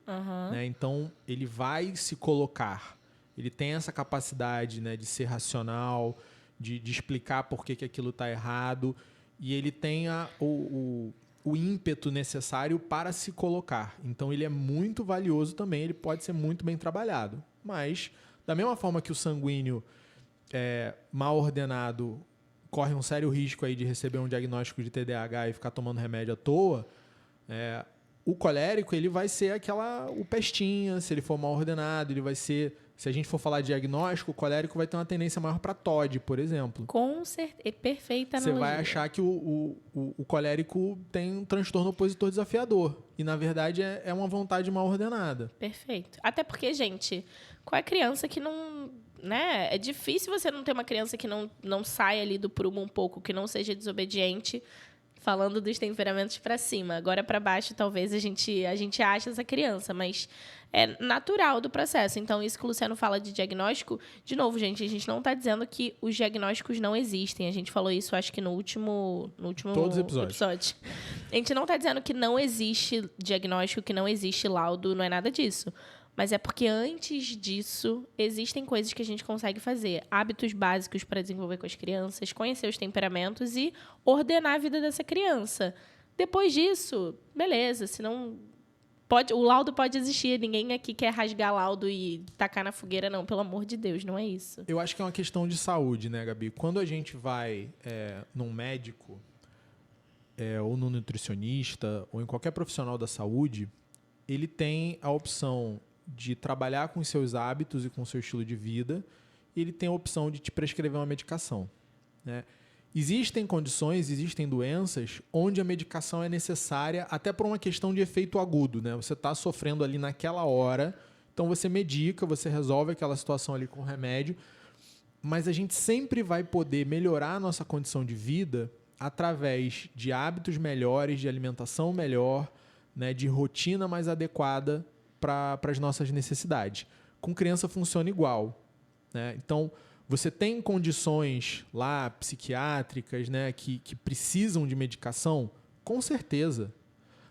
Né? Então, ele vai se colocar. Ele tem essa capacidade, né, de ser racional, de explicar por que aquilo está errado. E ele tem o ímpeto necessário para se colocar. Então, ele é muito valioso também. Ele pode ser muito bem trabalhado. Mas, da mesma forma que o sanguíneo mal ordenado corre um sério risco aí de receber um diagnóstico de TDAH e ficar tomando remédio à toa, o colérico ele vai ser o pestinha, se ele for mal ordenado, ele vai ser... Se a gente for falar de diagnóstico, o colérico vai ter uma tendência maior para TOD, por exemplo. Com certeza, perfeita analogia. Você vai achar que o colérico tem um transtorno opositor desafiador. E, na verdade, é uma vontade mal ordenada. Perfeito. Até porque, gente, qual é a criança que não... Né? É difícil você não ter uma criança que não saia ali do prumo um pouco, que não seja desobediente, falando dos temperamentos para cima. Agora, para baixo, talvez a gente ache essa criança, mas é natural do processo. Então, isso que o Luciano fala de diagnóstico, de novo, gente, a gente não está dizendo que os diagnósticos não existem. A gente falou isso, acho que no último Todos os episódios. episódio. A gente não está dizendo que não existe diagnóstico, que não existe laudo, não é nada disso. Mas é porque antes disso, existem coisas que a gente consegue fazer. Hábitos básicos para desenvolver com as crianças, conhecer os temperamentos e ordenar a vida dessa criança. Depois disso, beleza, senão... o laudo pode existir, ninguém aqui quer rasgar laudo e tacar na fogueira, não. Pelo amor de Deus, não é isso. Eu acho que é uma questão de saúde, né, Gabi? Quando a gente vai num médico, ou num nutricionista, ou em qualquer profissional da saúde, ele tem a opção de trabalhar com os seus hábitos e com o seu estilo de vida, e ele tem a opção de te prescrever uma medicação, né? Existem condições, existem doenças onde a medicação é necessária até por uma questão de efeito agudo, né? Você está sofrendo ali naquela hora, então você medica, você resolve aquela situação ali com remédio, mas a gente sempre vai poder melhorar a nossa condição de vida através de hábitos melhores, de alimentação melhor, né? De rotina mais adequada para as nossas necessidades. Com criança funciona igual, né? Então, você tem condições lá psiquiátricas, né, que precisam de medicação? Com certeza.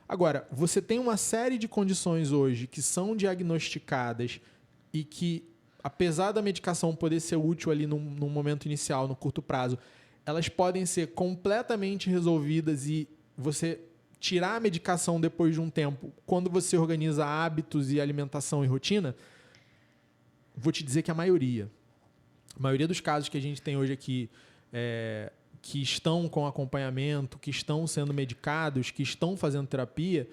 Agora, você tem uma série de condições hoje que são diagnosticadas e que, apesar da medicação poder ser útil ali num momento inicial, no curto prazo, elas podem ser completamente resolvidas e você tirar a medicação depois de um tempo, quando você organiza hábitos e alimentação e rotina. Vou te dizer que a maioria dos casos que a gente tem hoje aqui, que estão com acompanhamento, que estão sendo medicados, que estão fazendo terapia,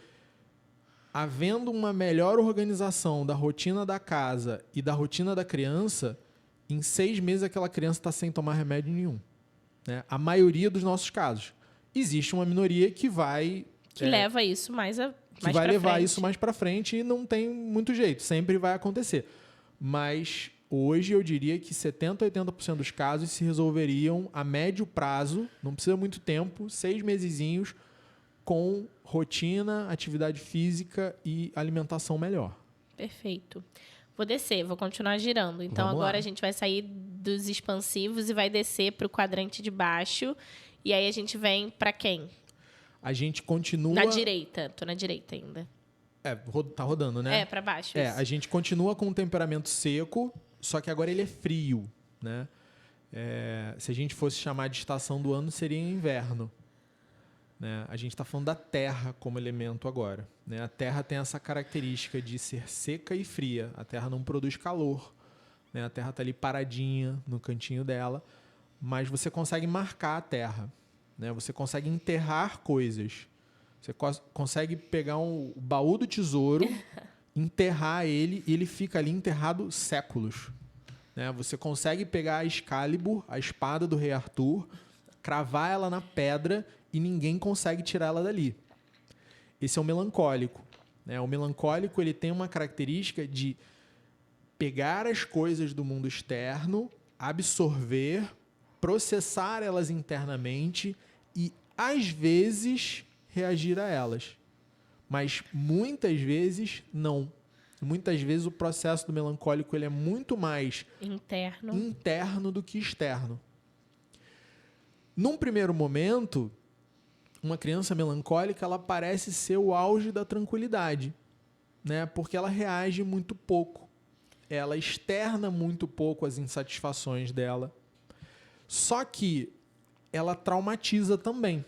havendo uma melhor organização da rotina da casa e da rotina da criança, em 6 meses aquela criança está sem tomar remédio nenhum. Né? A maioria dos nossos casos. Existe uma minoria que vai... Que leva isso mais isso mais para frente e não tem muito jeito. Sempre vai acontecer. Mas hoje eu diria que 70% a 80% dos casos se resolveriam a médio prazo, não precisa muito tempo, 6 mesezinhos, com rotina, atividade física e alimentação melhor. Perfeito. Vou descer, vou continuar girando. Então agora a gente vai sair dos expansivos e vai descer para o quadrante de baixo. E aí a gente vem para quem? A gente continua... Na direita. Tô na direita ainda. Tá rodando, né? Para baixo. A gente continua com um temperamento seco, só que agora ele é frio, né? Se a gente fosse chamar de estação do ano, seria inverno. Né? A gente está falando da terra como elemento agora. Né? A terra tem essa característica de ser seca e fria. A terra não produz calor. Né? A terra está ali paradinha no cantinho dela, mas você consegue marcar a terra. Né? Você consegue enterrar coisas. Você consegue pegar o baú do tesouro, enterrar ele, e ele fica ali enterrado séculos. Né? Você consegue pegar a Excalibur, a espada do rei Arthur, cravar ela na pedra e ninguém consegue tirar ela dali. Esse é o melancólico. Né? O melancólico ele tem uma característica de pegar as coisas do mundo externo, absorver, processar elas internamente e, às vezes, reagir a elas. Mas, muitas vezes, não. Muitas vezes, o processo do melancólico ele é muito mais interno do que externo. Num primeiro momento, uma criança melancólica ela parece ser o auge da tranquilidade, né? Porque ela reage muito pouco. Ela externa muito pouco as insatisfações dela. Só que ela traumatiza também.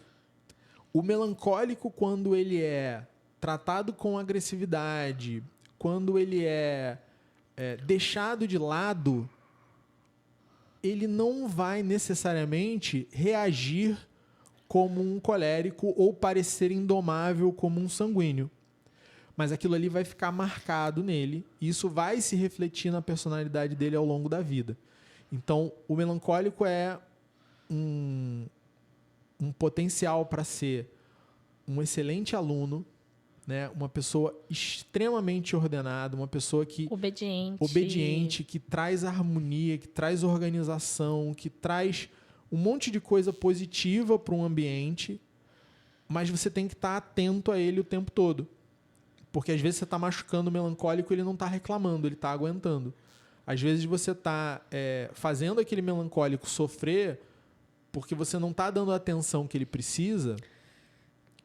O melancólico, quando ele é tratado com agressividade, quando ele é deixado de lado, ele não vai necessariamente reagir como um colérico ou parecer indomável como um sanguíneo. Mas aquilo ali vai ficar marcado nele e isso vai se refletir na personalidade dele ao longo da vida. Então, o melancólico é um potencial para ser um excelente aluno, né? Uma pessoa extremamente ordenada, uma pessoa que obediente, que traz harmonia, que traz organização, que traz um monte de coisa positiva para um ambiente, mas você tem que estar atento a ele o tempo todo. Porque às vezes você está machucando o melancólico e ele não está reclamando, ele está aguentando. Às vezes você está fazendo aquele melancólico sofrer porque você não está dando a atenção que ele precisa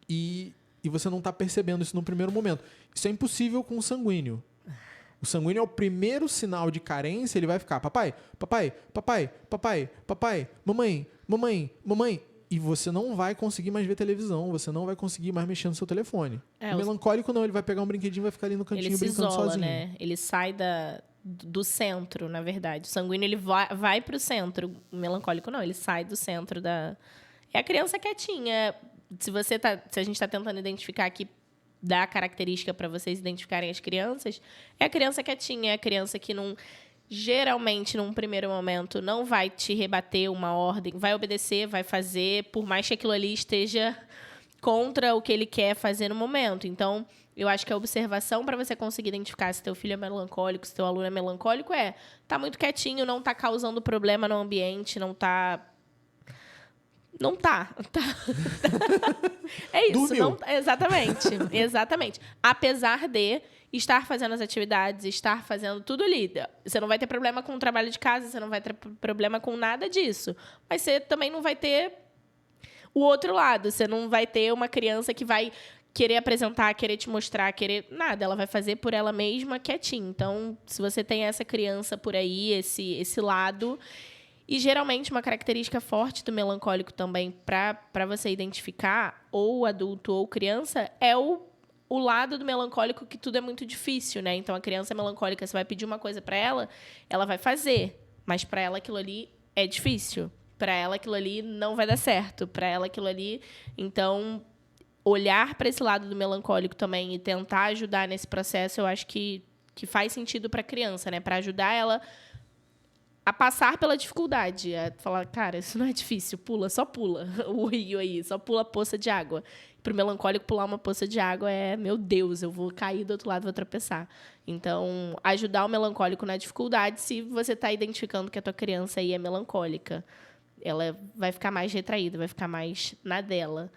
e você não está percebendo isso no primeiro momento. Isso é impossível com o sanguíneo. O sanguíneo é o primeiro sinal de carência, ele vai ficar papai, papai, papai, papai, papai, mamãe, mamãe, mamãe. E você não vai conseguir mais ver televisão, você não vai conseguir mais mexer no seu telefone. O melancólico não, ele vai pegar um brinquedinho e vai ficar ali no cantinho brincando sozinho. Ele se isola, né? Ele sai do centro, na verdade. O sanguíneo ele vai para o centro. O melancólico não, ele sai do centro da... É a criança quietinha. Se a gente está tentando identificar aqui, dar a característica para vocês identificarem as crianças, é a criança quietinha, é a criança que não... Geralmente, num primeiro momento, não vai te rebater uma ordem, vai obedecer, vai fazer, por mais que aquilo ali esteja contra o que ele quer fazer no momento. Então, eu acho que a observação para você conseguir identificar se teu filho é melancólico, se teu aluno é melancólico, tá muito quietinho, não tá causando problema no ambiente, não tá. É isso. Exatamente. Apesar de estar fazendo as atividades, estar fazendo tudo ali. Você não vai ter problema com o trabalho de casa, você não vai ter problema com nada disso. Mas você também não vai ter o outro lado. Você não vai ter uma criança que vai querer apresentar, querer te mostrar, querer... Nada, ela vai fazer por ela mesma quietinha. Então, se você tem essa criança por aí, esse lado... E, geralmente, uma característica forte do melancólico também, para você identificar, ou adulto ou criança, é o lado do melancólico que tudo é muito difícil, né? Então, a criança melancólica, você vai pedir uma coisa para ela, ela vai fazer. Mas, para ela, aquilo ali é difícil. Para ela aquilo ali não vai dar certo. Para ela aquilo ali... Então, olhar para esse lado do melancólico também e tentar ajudar nesse processo, eu acho que faz sentido para a criança, né? Para ajudar ela a passar pela dificuldade. A falar, cara, isso não é difícil, pula, só pula o rio aí, só pula a poça de água. Para o melancólico, pular uma poça de água é, meu Deus, eu vou cair do outro lado, vou tropeçar. Então, ajudar o melancólico na dificuldade, se você está identificando que a tua criança aí é melancólica. Ela vai ficar mais retraída, vai ficar mais na dela.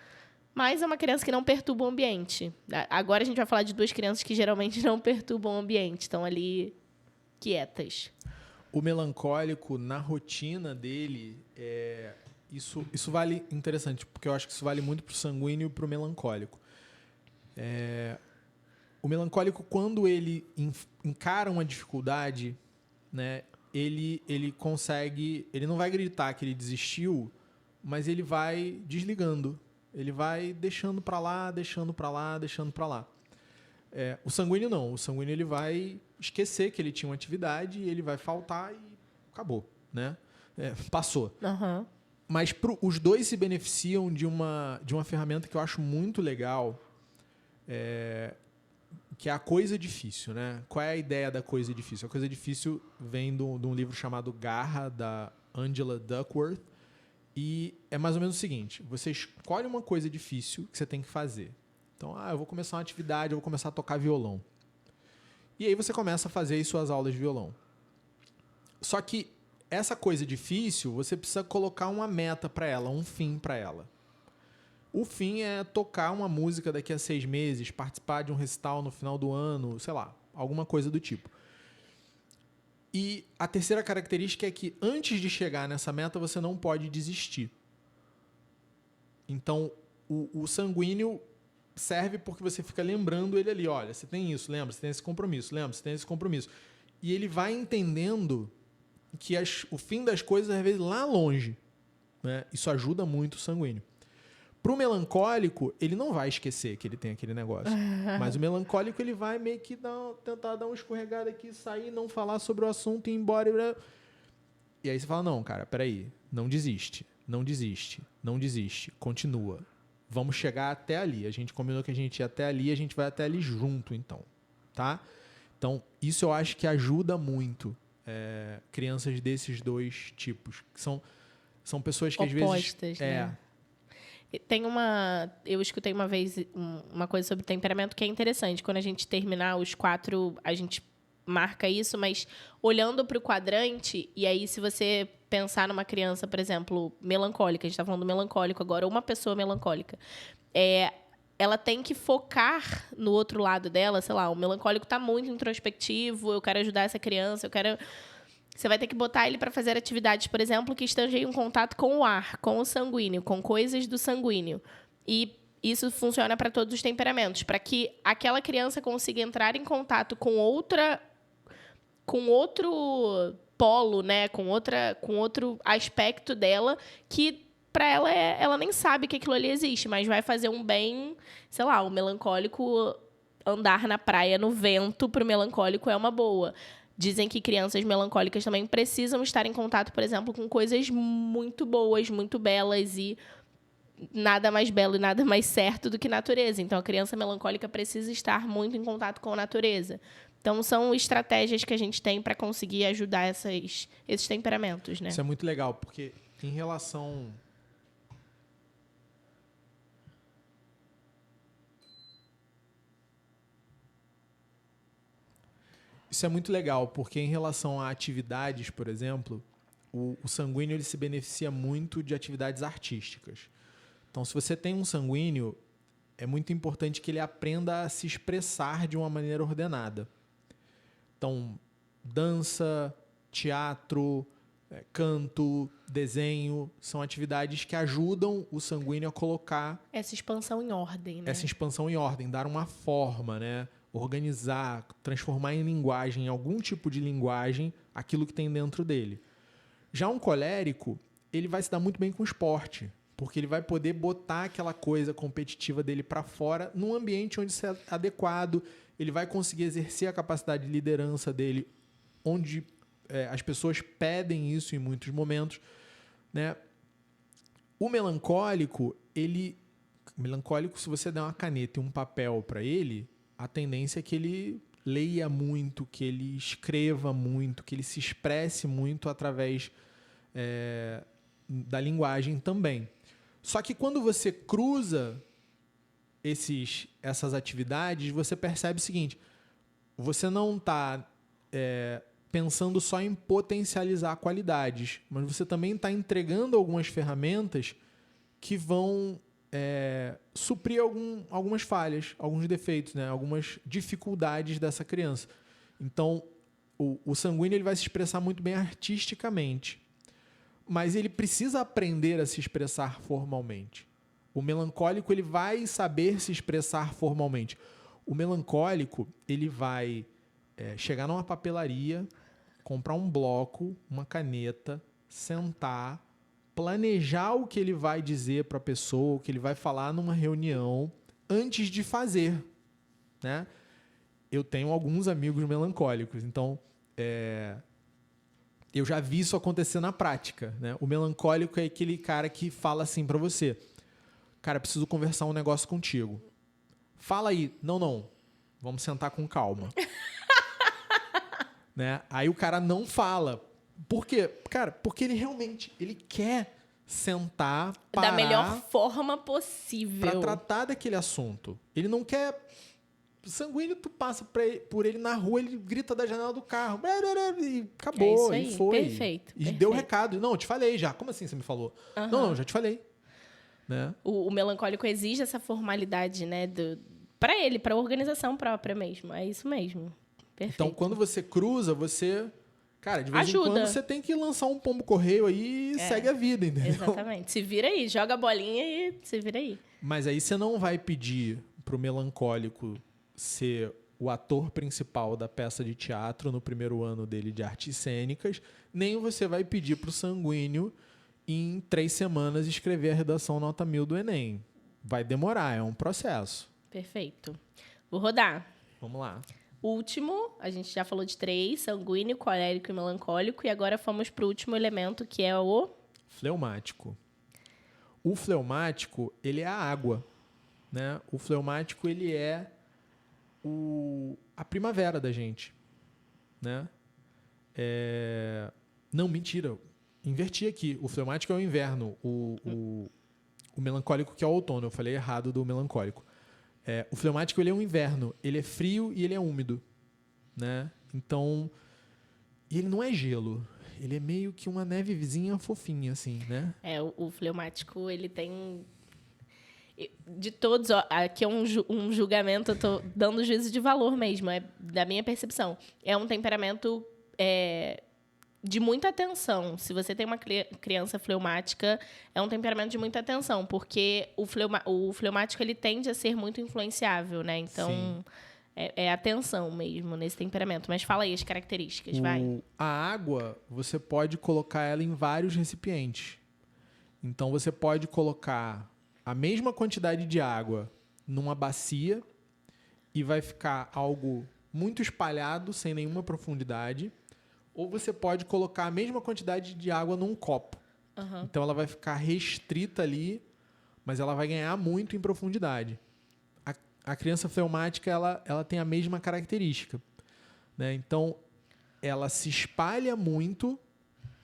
Mas é uma criança que não perturba o ambiente. Agora a gente vai falar de 2 crianças que geralmente não perturbam o ambiente, estão ali quietas. O melancólico, na rotina dele, isso vale interessante, porque eu acho que isso vale muito para o sanguíneo e para o melancólico. O melancólico, quando ele encara uma dificuldade, né, ele consegue... Ele não vai gritar que ele desistiu, mas ele vai desligando. Ele vai deixando para lá, deixando para lá, deixando para lá. O sanguíneo não. O sanguíneo ele vai esquecer que ele tinha uma atividade, ele vai faltar e acabou, né? Passou. Uhum. Mas os dois se beneficiam de uma ferramenta que eu acho muito legal, que é a coisa difícil, né? Qual é a ideia da coisa difícil? A coisa difícil vem de um livro chamado Garra, da Angela Duckworth, e é mais ou menos o seguinte: você escolhe uma coisa difícil que você tem que fazer. Então, eu vou começar uma atividade, eu vou começar a tocar violão. E aí você começa a fazer as suas aulas de violão. Só que essa coisa difícil, você precisa colocar uma meta para ela, um fim para ela. O fim é tocar uma música daqui a 6 meses, participar de um recital no final do ano, sei lá, alguma coisa do tipo. E a terceira característica é que antes de chegar nessa meta, você não pode desistir. Então, o sanguíneo serve porque você fica lembrando ele ali. Olha, você tem isso, lembra? Você tem esse compromisso, lembra? Você tem esse compromisso. E ele vai entendendo que o fim das coisas, às vezes, lá longe. Né? Isso ajuda muito o sanguíneo. Para o melancólico, ele não vai esquecer que ele tem aquele negócio. Mas o melancólico, ele vai meio que tentar dar uma escorregada aqui, sair, não falar sobre o assunto e ir embora. E aí você fala, não, cara, peraí. Não desiste, não desiste, não desiste. Continua. Vamos chegar até ali. A gente combinou que a gente ia até ali, a gente vai até ali junto, então. Tá? Então, isso eu acho que ajuda muito crianças desses 2 tipos. Que são pessoas que opostas, às vezes... né? Eu escutei uma vez uma coisa sobre temperamento que é interessante. Quando a gente terminar os 4, a gente marca isso, mas olhando para o quadrante, e aí se você pensar numa criança, por exemplo, melancólica, a gente está falando do melancólico agora, ou uma pessoa melancólica, ela tem que focar no outro lado dela, sei lá, o melancólico está muito introspectivo, eu quero ajudar essa criança, Você vai ter que botar ele para fazer atividades, por exemplo, que estejam em contato com o ar, com o sanguíneo, com coisas do sanguíneo. E isso funciona para todos os temperamentos, para que aquela criança consiga entrar em contato com outro polo, né? com outro aspecto dela, que para ela nem sabe que aquilo ali existe, mas vai fazer um bem, sei lá, o melancólico andar na praia no vento, para o melancólico é uma boa. Dizem que crianças melancólicas também precisam estar em contato, por exemplo, com coisas muito boas, muito belas, e nada mais belo e nada mais certo do que natureza. Então, a criança melancólica precisa estar muito em contato com a natureza. Então, são estratégias que a gente tem para conseguir ajudar esses temperamentos, né? Isso é muito legal, porque em relação... Isso é muito legal, porque em relação a atividades, por exemplo, o sanguíneo ele se beneficia muito de atividades artísticas. Então, se você tem um sanguíneo, é muito importante que ele aprenda a se expressar de uma maneira ordenada. Então, dança, teatro, canto, desenho, são atividades que ajudam o sanguíneo a colocar... Essa expansão em ordem, né? Essa expansão em ordem, dar uma forma, né? Organizar, transformar em linguagem, em algum tipo de linguagem, aquilo que tem dentro dele. Já um colérico, ele vai se dar muito bem com o esporte, porque ele vai poder botar aquela coisa competitiva dele para fora num ambiente onde isso é adequado, ele vai conseguir exercer a capacidade de liderança dele, onde as pessoas pedem isso em muitos momentos, né? O melancólico, se você der uma caneta e um papel para ele, a tendência é que ele leia muito, que ele escreva muito, que ele se expresse muito através da linguagem também. Só que quando você cruza essas atividades, você percebe o seguinte: você não está pensando só em potencializar qualidades, mas você também está entregando algumas ferramentas que vão suprir algumas falhas, alguns defeitos, né? Algumas dificuldades dessa criança. Então, o sanguíneo ele vai se expressar muito bem artisticamente, mas ele precisa aprender a se expressar formalmente. O melancólico ele vai saber se expressar formalmente. O melancólico ele vai chegar numa papelaria, comprar um bloco, uma caneta, sentar, planejar o que ele vai dizer para a pessoa, o que ele vai falar numa reunião antes de fazer, né? Eu tenho alguns amigos melancólicos, então eu já vi isso acontecer na prática, né? O melancólico é aquele cara que fala assim para você: cara, preciso conversar um negócio contigo. Fala aí. Não. Vamos sentar com calma. Né? Aí o cara não fala. Por quê? Cara, porque ele quer sentar, parar... Da melhor forma possível. Para tratar daquele assunto. Ele não quer... Sanguíneo, tu passa por ele na rua, ele grita da janela do carro. E acabou, e foi. Perfeito. E deu recado. Não, eu te falei já. Como assim você me falou? Uhum. Não, já te falei. Né? O melancólico exige essa formalidade, né? Para ele, para a organização própria mesmo. É isso mesmo. Perfeito. Então, quando você cruza, cara, de vez em quando você tem que lançar um pombo-correio aí e segue a vida, entendeu? Exatamente. Se vira aí, joga a bolinha e se vira aí. Mas aí você não vai pedir pro melancólico ser o ator principal da peça de teatro no primeiro ano dele de artes cênicas, nem você vai pedir pro sanguíneo em 3 semanas escrever a redação nota 1000 do Enem. Vai demorar, é um processo. Perfeito. Vou rodar. Vamos lá. Último, a gente já falou de 3, sanguíneo, colérico e melancólico, e agora fomos para o último elemento, que é o... Fleumático. O fleumático, ele é a água, né? O fleumático, ele é a primavera da gente, né? Não, mentira. Inverti aqui. O fleumático é o inverno. O melancólico que é o outono. Eu falei errado do melancólico. O fleumático ele é um inverno. Ele é frio e ele é úmido, né? Então, e ele não é gelo. Ele é meio que uma neve vizinha fofinha, assim, né? O fleumático, ele tem... De todos, ó, aqui é um julgamento, eu tô dando juízo de valor mesmo, da minha percepção. É um temperamento de muita atenção. Se você tem uma criança fleumática, é um temperamento de muita atenção, porque o fleumático ele tende a ser muito influenciável, né? Então, é atenção mesmo nesse temperamento. Mas fala aí as características, vai. A água, você pode colocar ela em vários recipientes. Então, você pode colocar a mesma quantidade de água numa bacia e vai ficar algo muito espalhado, sem nenhuma profundidade. Ou você pode colocar a mesma quantidade de água num copo. Uhum. Então, ela vai ficar restrita ali, mas ela vai ganhar muito em profundidade. A criança fleumática, ela tem a mesma característica, né? Então, ela se espalha muito.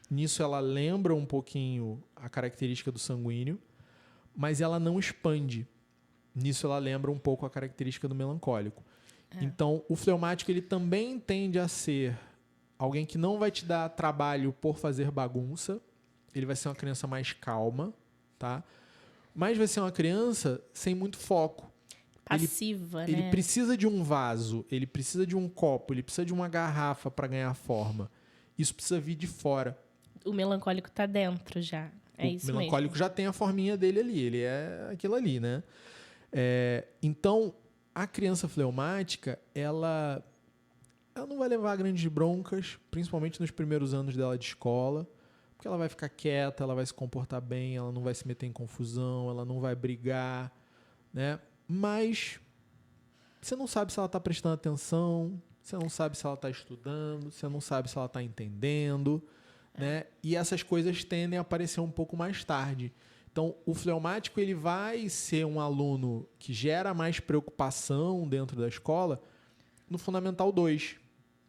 Nisso, ela lembra um pouquinho a característica do sanguíneo, mas ela não expande. Nisso, ela lembra um pouco a característica do melancólico. Então, o fleumático ele também tende a ser alguém que não vai te dar trabalho por fazer bagunça. Ele vai ser uma criança mais calma, tá? Mas vai ser uma criança sem muito foco. Passiva, né? Ele precisa de um vaso, ele precisa de um copo, ele precisa de uma garrafa para ganhar forma. Isso precisa vir de fora. O melancólico está dentro já. O melancólico já tem a forminha dele ali. Ele é aquilo ali, né? Então, a criança fleumática, ela não vai levar grandes broncas, principalmente nos primeiros anos dela de escola, porque ela vai ficar quieta, ela vai se comportar bem, ela não vai se meter em confusão, ela não vai brigar, né? Mas você não sabe se ela está prestando atenção, você não sabe se ela está estudando, você não sabe se ela está entendendo, né? E essas coisas tendem a aparecer um pouco mais tarde. Então, o fleumático ele vai ser um aluno que gera mais preocupação dentro da escola no Fundamental 2,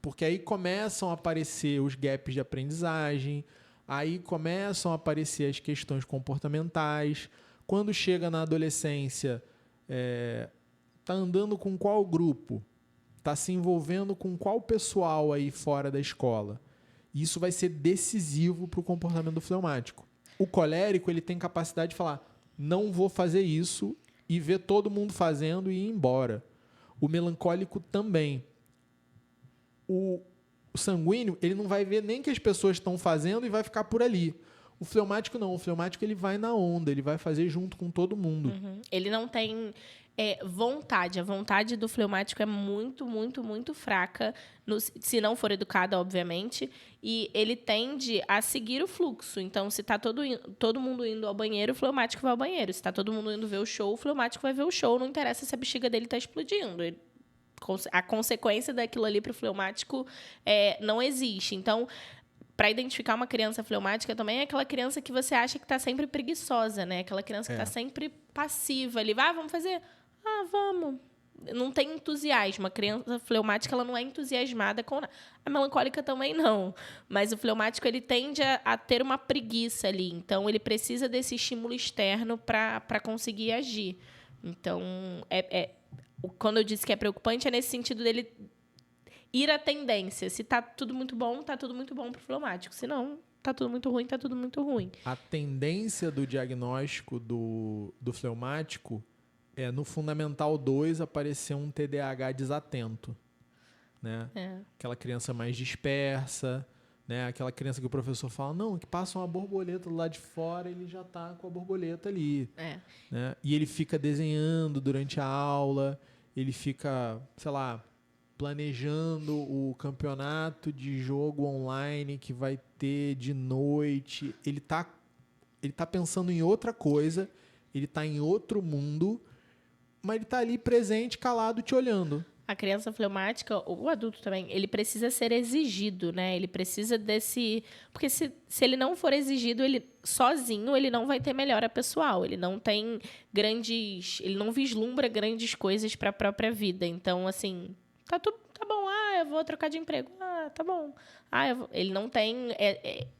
porque aí começam a aparecer os gaps de aprendizagem, aí começam a aparecer as questões comportamentais. Quando chega na adolescência, tá andando com qual grupo? Tá se envolvendo com qual pessoal aí fora da escola? Isso vai ser decisivo para o comportamento do fleumático. O colérico ele tem capacidade de falar, não vou fazer isso, e ver todo mundo fazendo e ir embora. O melancólico também. O sanguíneo ele não vai ver nem que as pessoas estão fazendo e vai ficar por ali. O fleumático não. O fleumático ele vai na onda, ele vai fazer junto com todo mundo. Ele não tem vontade. A vontade do fleumático é muito, muito, muito fraca, se não for educado, obviamente. E ele tende a seguir o fluxo. Então, se está todo mundo indo ao banheiro, o fleumático vai ao banheiro. Se está todo mundo indo ver o show, o fleumático vai ver o show. Não interessa se a bexiga dele está explodindo. A consequência daquilo ali para o fleumático não existe. Então, para identificar uma criança fleumática também é aquela criança que você acha que está sempre preguiçosa, né? Aquela criança que está sempre passiva ali. Vamos fazer? Vamos. Não tem entusiasmo. A criança fleumática ela não é entusiasmada com nada. A melancólica também não. Mas o fleumático ele tende a ter uma preguiça ali. Então, ele precisa desse estímulo externo para conseguir agir. Então, quando eu disse que é preocupante, é nesse sentido dele ir à tendência. Se tá tudo muito bom pro fleumático. Se não, tá tudo muito ruim. A tendência do diagnóstico do fleumático é no Fundamental 2 aparecer um TDAH desatento, né? Aquela criança mais dispersa, né? Aquela criança que o professor fala, não, que passa uma borboleta do lado de fora, ele já tá com a borboleta ali. Né? E ele fica desenhando durante a aula, ele fica, sei lá, planejando o campeonato de jogo online que vai ter de noite. Ele tá pensando em outra coisa, ele tá em outro mundo, mas ele tá ali presente, calado, te olhando. A criança fleumática, ou o adulto também, ele precisa ser exigido, né? Ele precisa desse... Porque se ele não for exigido, ele sozinho, ele não vai ter melhora pessoal. Ele não tem grandes... Ele não vislumbra grandes coisas para a própria vida. Então, assim, tá bom. Eu vou trocar de emprego. Tá bom. Ele não tem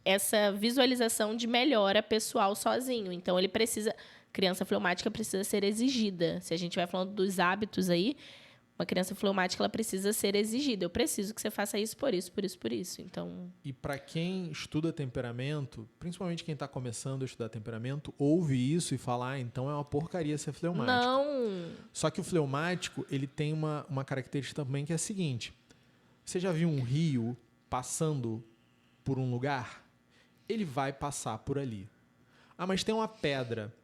essa visualização de melhora pessoal sozinho. Então, ele precisa... Criança fleumática precisa ser exigida. Se a gente vai falando dos hábitos aí, uma criança fleumática ela precisa ser exigida. Eu preciso que você faça isso por isso. Então... E para quem estuda temperamento, principalmente quem está começando a estudar temperamento, ouve isso e fala, então é uma porcaria ser fleumático. Não! Só que o fleumático ele tem uma característica também que é a seguinte. Você já viu um rio passando por um lugar? Ele vai passar por ali. Mas tem uma pedra.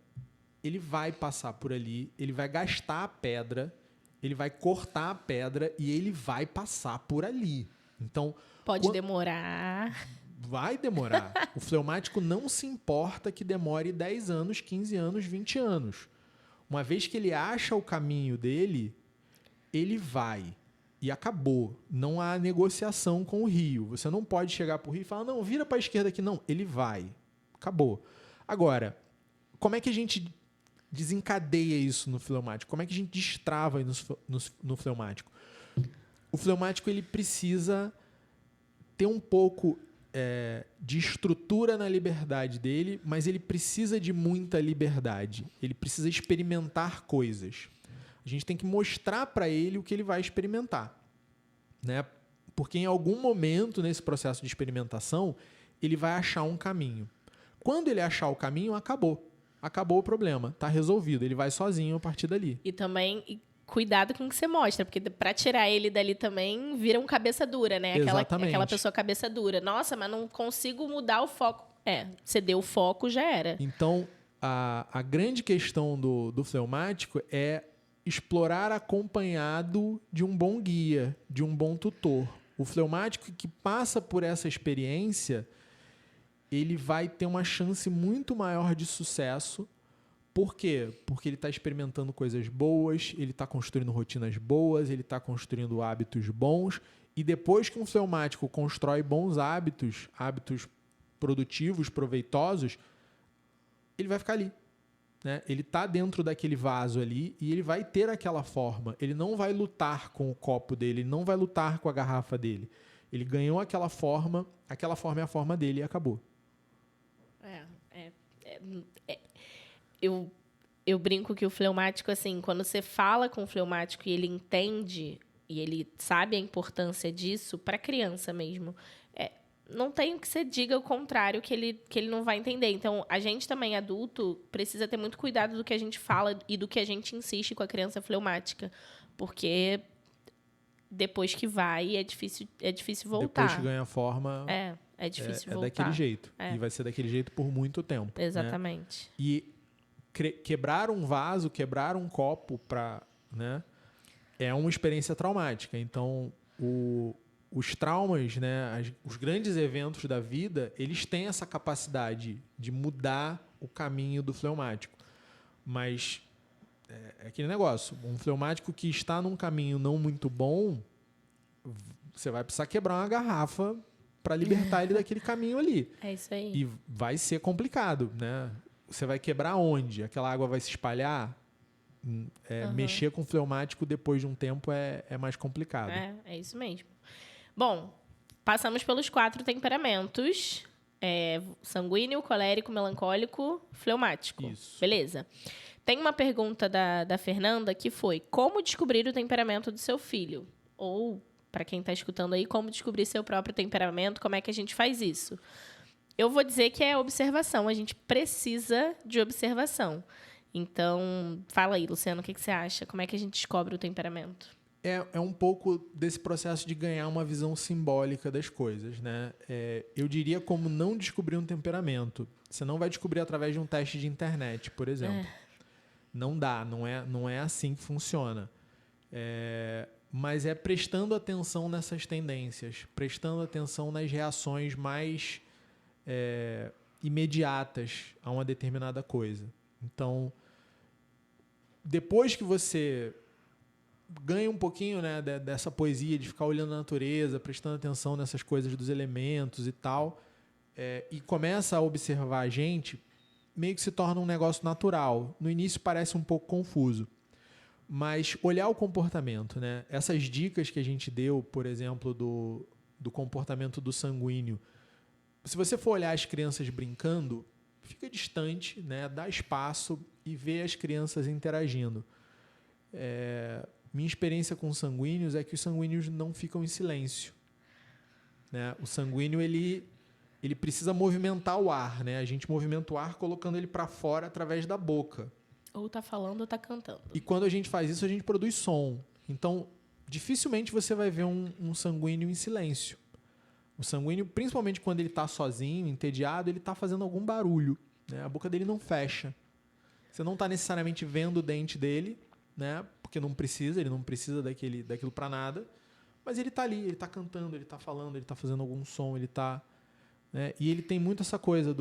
Ele vai passar por ali, ele vai gastar a pedra, ele vai cortar a pedra e ele vai passar por ali. Então, pode demorar. Vai demorar. O fleumático não se importa que demore 10 anos, 15 anos, 20 anos. Uma vez que ele acha o caminho dele, ele vai. E acabou. Não há negociação com o rio. Você não pode chegar para o rio e falar, não, vira para a esquerda aqui. Não, ele vai. Acabou. Agora, como é que a gente desencadeia isso no fleumático? Como é que a gente destrava no fleumático? O fleumático ele precisa ter um pouco de estrutura na liberdade dele, mas ele precisa de muita liberdade. Ele precisa experimentar coisas. A gente tem que mostrar para ele o que ele vai experimentar, né? Porque em algum momento nesse processo de experimentação ele vai achar um caminho. Quando ele achar o caminho, acabou o problema, está resolvido, ele vai sozinho a partir dali. E também cuidado com o que você mostra, porque para tirar ele dali também vira um cabeça dura, né? Aquela pessoa cabeça dura. Nossa, mas não consigo mudar o foco. Você deu o foco, já era. Então, a grande questão do fleumático é explorar acompanhado de um bom guia, de um bom tutor. O fleumático que passa por essa experiência, ele vai ter uma chance muito maior de sucesso. Por quê? Porque ele está experimentando coisas boas, ele está construindo rotinas boas, ele está construindo hábitos bons. E depois que um fleumático constrói bons hábitos produtivos, proveitosos, ele vai ficar ali. né? Ele está dentro daquele vaso ali e ele vai ter aquela forma. Ele não vai lutar com o copo dele, ele não vai lutar com a garrafa dele. Ele ganhou aquela forma é a forma dele e acabou. Eu brinco que o fleumático, assim, quando você fala com o fleumático e ele entende e ele sabe a importância disso, para criança mesmo, não tem que você diga o contrário que ele não vai entender. Então, a gente também, adulto, precisa ter muito cuidado do que a gente fala e do que a gente insiste com a criança fleumática. Porque depois que vai, é difícil voltar. Depois que ganha forma... É difícil voltar. É daquele jeito. E vai ser daquele jeito por muito tempo. Exatamente. Né? E quebrar um vaso, quebrar um copo né, é uma experiência traumática. Então, os traumas, né, os grandes eventos da vida, eles têm essa capacidade de mudar o caminho do fleumático. Mas é aquele negócio. Um fleumático que está num caminho não muito bom, você vai precisar quebrar uma garrafa para libertar ele daquele caminho ali. É isso aí. E vai ser complicado, né? Você vai quebrar onde? Aquela água vai se espalhar? Mexer com fleumático depois de um tempo é mais complicado. É isso mesmo. Bom, passamos pelos 4 temperamentos. Sanguíneo, colérico, melancólico, fleumático. Isso. Beleza. Tem uma pergunta da Fernanda que foi: como descobrir o temperamento do seu filho? Ou, para quem está escutando aí, como descobrir seu próprio temperamento? Como é que a gente faz isso? Eu vou dizer que é observação. A gente precisa de observação. Então, fala aí, Luciano, o que você acha? Como é que a gente descobre o temperamento? É um pouco desse processo de ganhar uma visão simbólica das coisas, né? Eu diria como não descobrir um temperamento. Você não vai descobrir através de um teste de internet, por exemplo. Não dá, não é assim que funciona. Mas é prestando atenção nessas tendências, prestando atenção nas reações mais imediatas a uma determinada coisa. Então, depois que você ganha um pouquinho, né, dessa poesia de ficar olhando a natureza, prestando atenção nessas coisas dos elementos e tal, e começa a observar a gente, meio que se torna um negócio natural. No início parece um pouco confuso, mas olhar o comportamento, né? Essas dicas que a gente deu, por exemplo, do comportamento do sanguíneo, se você for olhar as crianças brincando, fica distante, né? Dá espaço e vê as crianças interagindo. Minha experiência com sanguíneos é que os sanguíneos não ficam em silêncio, né? O sanguíneo ele precisa movimentar o ar, né? A gente movimenta o ar colocando ele para fora através da boca. Ou tá falando ou tá cantando. E quando a gente faz isso, a gente produz som. Então, dificilmente você vai ver um sanguíneo em silêncio. O sanguíneo, principalmente quando ele está sozinho, entediado, ele está fazendo algum barulho, né? A boca dele não fecha. Você não está necessariamente vendo o dente dele, né? Porque ele não precisa daquilo para nada, mas ele está ali, ele está cantando, ele está falando, ele está fazendo algum som, ele está, né? E ele tem muito essa coisa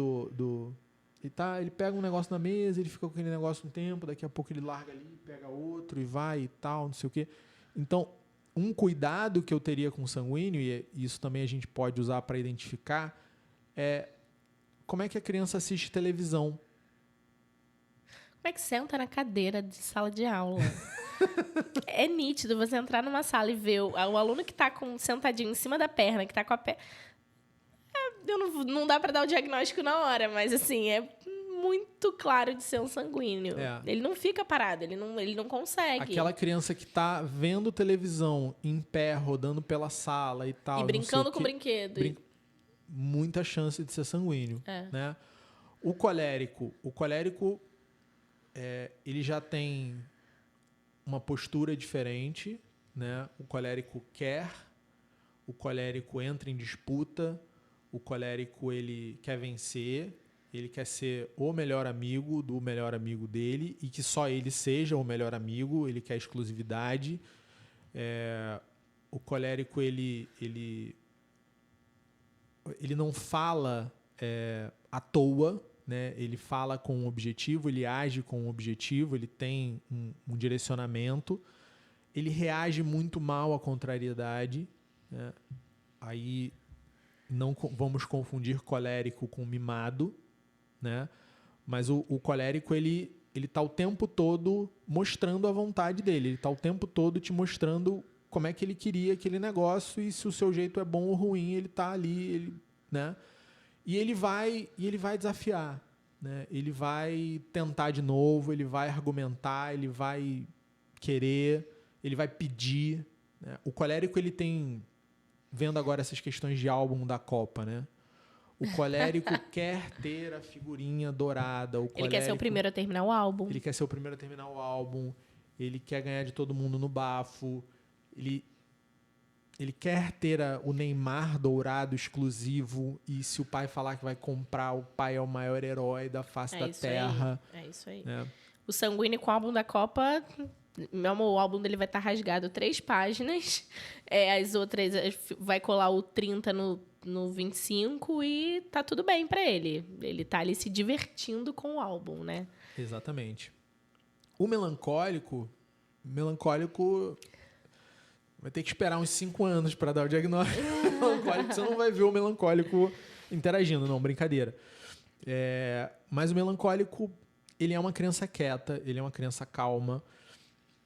ele pega um negócio na mesa, ele fica com aquele negócio um tempo, daqui a pouco ele larga ali, pega outro e vai e tal, não sei o quê. Então, um cuidado que eu teria com o sanguíneo, e isso também a gente pode usar para identificar, é como é que a criança assiste televisão. Como é que senta na cadeira de sala de aula? É nítido você entrar numa sala e ver o aluno que está sentadinho em cima da perna, que está com a perna... Não dá para dar o diagnóstico na hora, mas assim, é muito claro de ser um sanguíneo. Ele não fica parado, ele não consegue. Aquela criança que está vendo televisão em pé, rodando pela sala e tal. E brincando com brinquedo. Muita chance de ser sanguíneo. Né? O colérico ele já tem uma postura diferente, né? O colérico o colérico entra em disputa, o colérico ele quer vencer, ele quer ser o melhor amigo do melhor amigo dele e que só ele seja o melhor amigo, ele quer exclusividade. O colérico ele não fala à toa, né? Ele fala com um objetivo, ele age com um objetivo, ele tem um direcionamento, ele reage muito mal à contrariedade, né? Aí não vamos confundir colérico com mimado, né? Mas o colérico ele ele tá o tempo todo mostrando a vontade dele. Ele tá o tempo todo te mostrando como é que ele queria aquele negócio e se o seu jeito é bom ou ruim, ele tá ali, ele, né? E ele vai desafiar, né? Ele vai tentar de novo, ele vai argumentar, ele vai querer, ele vai pedir, né? O colérico, ele tem, vendo agora essas questões de álbum da Copa, né? O colérico quer ter a figurinha dourada. Ele quer ser o primeiro a terminar o álbum. Ele quer ser o primeiro a terminar o álbum. Ele quer ganhar de todo mundo no bafo. Ele quer ter o Neymar dourado exclusivo. E se o pai falar que vai comprar, o pai é o maior herói da face da terra. É isso aí. É. O Sanguíneo com o álbum da Copa... Meu amor, o álbum dele vai estar rasgado 3 páginas. As outras vai colar o 30 no 25 e tá tudo bem pra ele. Ele tá ali se divertindo com o álbum, né? Exatamente. O melancólico vai ter que esperar uns 5 anos para dar o diagnóstico. Melancólico, você não vai ver o melancólico interagindo, não, brincadeira. Mas o melancólico, ele é uma criança quieta, ele é uma criança calma,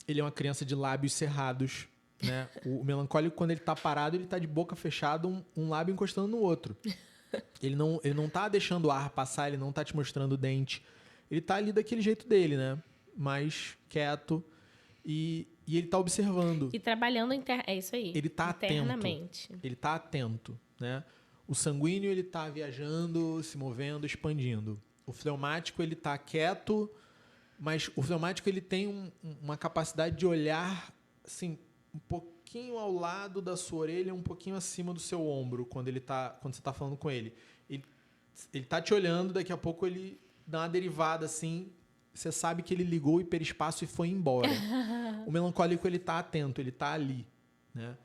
ele é uma criança de lábios cerrados, né? O melancólico, quando ele tá parado, ele tá de boca fechada, um lábio encostando no outro. Ele não tá deixando o ar passar, ele não tá te mostrando o dente. Ele tá ali daquele jeito dele, né? Mais quieto. E ele tá observando. E trabalhando é isso aí. Ele tá internamente. Atento. Ele tá atento, né? O sanguíneo, ele tá viajando, se movendo, expandindo. O fleumático, ele tá quieto, mas o fleumático, ele tem uma capacidade de olhar, assim, um pouquinho ao lado da sua orelha, um pouquinho acima do seu ombro, quando você tá falando com ele. Ele tá te olhando, daqui a pouco ele dá uma derivada, assim, você sabe que ele ligou o hiperespaço e foi embora. O melancólico, ele tá atento, ele tá ali, né?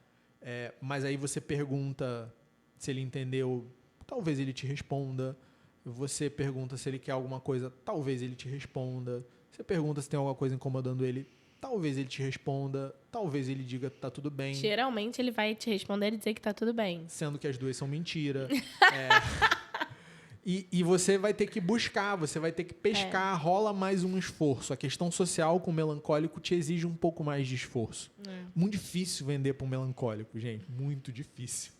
Mas aí você pergunta se ele entendeu, talvez ele te responda. Você pergunta se ele quer alguma coisa, talvez ele te responda. Você pergunta se tem alguma coisa incomodando ele, talvez ele te responda, talvez ele diga que tá tudo bem. Geralmente ele vai te responder e dizer que tá tudo bem. Sendo que as duas são mentira. E você vai ter que buscar, você vai ter que pescar, rola mais um esforço. A questão social com o melancólico te exige um pouco mais de esforço. Muito difícil vender para um melancólico, gente. Muito difícil.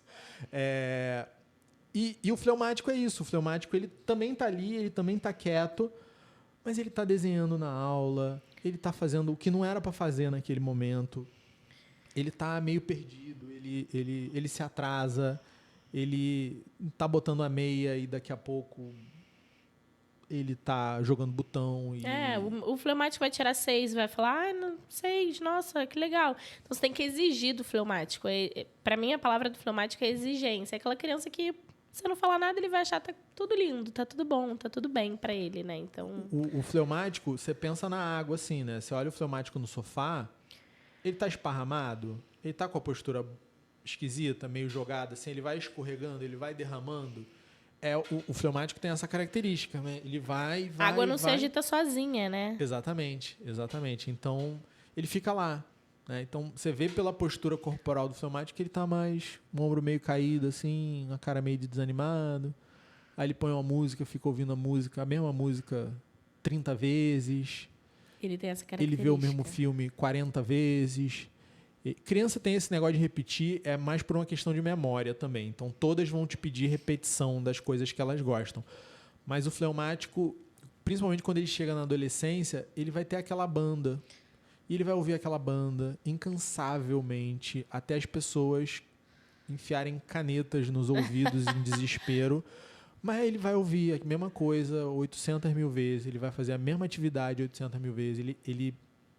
E o fleumático é isso. O fleumático, ele também tá ali, ele também tá quieto, mas ele tá desenhando na aula, ele tá fazendo o que não era para fazer naquele momento. Ele tá meio perdido, ele se atrasa, ele tá botando a meia e daqui a pouco ele tá jogando botão. O fleumático vai tirar 6, vai falar, 6, nossa, que legal. Então, você tem que exigir do fleumático. Para mim, a palavra do fleumático é exigência. É aquela criança que, se não falar nada, ele vai achar que tá tudo lindo, tá tudo bom, tá tudo bem para ele, né? Então... O fleumático, você pensa na água assim, né? Você olha o fleumático no sofá, ele tá esparramado, ele tá com a postura esquisita, meio jogada, assim, ele vai escorregando, ele vai derramando. O fleumático tem essa característica, né? Ele vai... A água não se agita sozinha, né? Exatamente. Então, ele fica lá, né? Então, você vê pela postura corporal do fleumático que ele tá mais... um ombro meio caído, assim, uma cara meio desanimado. Aí ele põe uma música, fica ouvindo a mesma música 30 vezes. Ele tem essa característica. Ele vê o mesmo filme 40 vezes. Criança tem esse negócio de repetir, é mais por uma questão de memória também. Então, todas vão te pedir repetição das coisas que elas gostam. Mas o fleumático, principalmente quando ele chega na adolescência, ele vai ter aquela banda. E ele vai ouvir aquela banda incansavelmente, até as pessoas enfiarem canetas nos ouvidos em desespero. Mas ele vai ouvir a mesma coisa 800 mil vezes, ele vai fazer a mesma atividade 800 mil vezes,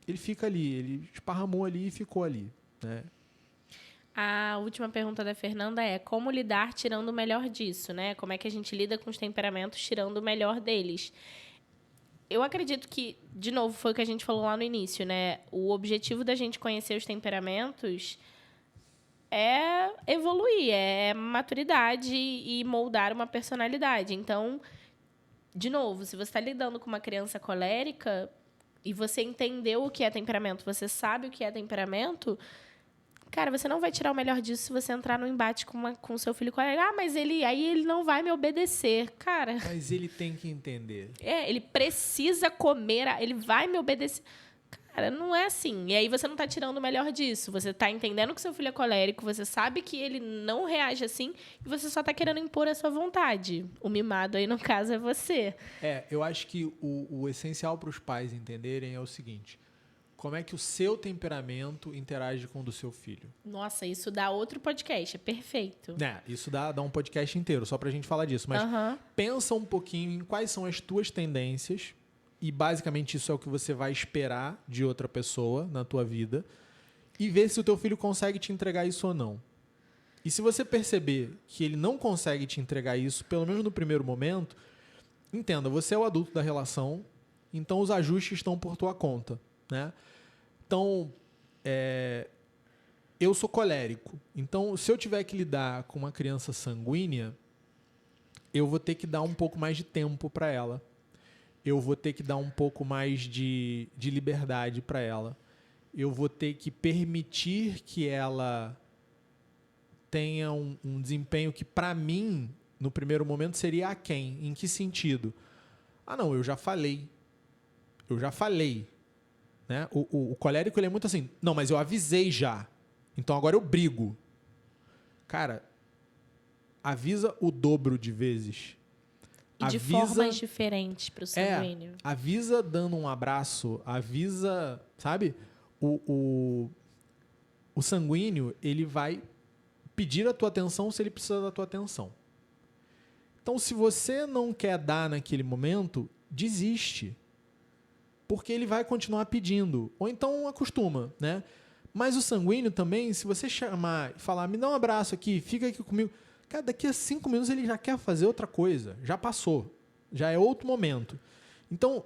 ele fica ali, ele esparramou ali e ficou ali, né? A última pergunta da Fernanda é como lidar tirando o melhor disso, né? Como é que a gente lida com os temperamentos tirando o melhor deles? Eu acredito que, de novo, foi o que a gente falou lá no início, né? O objetivo da gente conhecer os temperamentos é evoluir, é maturidade e moldar uma personalidade. Então, de novo, se você está lidando com uma criança colérica e você entendeu o que é temperamento, você sabe o que é temperamento, Cara, você não vai tirar o melhor disso se você entrar no embate com o seu filho. Mas ele não vai me obedecer. Cara... Mas ele tem que entender. Ele precisa comer, ele vai me obedecer. Cara, não é assim. E aí você não tá tirando o melhor disso. Você tá entendendo que seu filho é colérico, você sabe que ele não reage assim, e você só tá querendo impor a sua vontade. O mimado aí, no caso, é você. Eu acho que o essencial para os pais entenderem é o seguinte: como é que o seu temperamento interage com o do seu filho? Nossa, isso dá outro podcast, é perfeito. Isso dá um podcast inteiro, só pra gente falar disso. Mas pensa um pouquinho em quais são as tuas tendências, e basicamente isso é o que você vai esperar de outra pessoa na tua vida, e ver se o teu filho consegue te entregar isso ou não. E se você perceber que ele não consegue te entregar isso, pelo menos no primeiro momento, entenda, você é o adulto da relação, então os ajustes estão por tua conta, né? Então, eu sou colérico. Então, se eu tiver que lidar com uma criança sanguínea, eu vou ter que dar um pouco mais de tempo para ela. Eu vou ter que dar um pouco mais de liberdade para ela. Eu vou ter que permitir que ela tenha um desempenho que, para mim, no primeiro momento, seria aquém. Em que sentido? Não, eu já falei. Né? O colérico ele é muito assim, não, mas eu avisei já, então agora eu brigo. Cara, avisa o dobro de vezes. E de formas diferentes para o sanguíneo. Avisa dando um abraço, avisa, sabe? O sanguíneo, ele vai pedir a tua atenção se ele precisa da tua atenção. Então, se você não quer dar naquele momento, desiste. Porque ele vai continuar pedindo. Ou então acostuma, né? Mas o sanguíneo também, se você chamar e falar, me dá um abraço aqui, fica aqui comigo. Cara, daqui a 5 minutos ele já quer fazer outra coisa. Já passou. Já é outro momento. Então,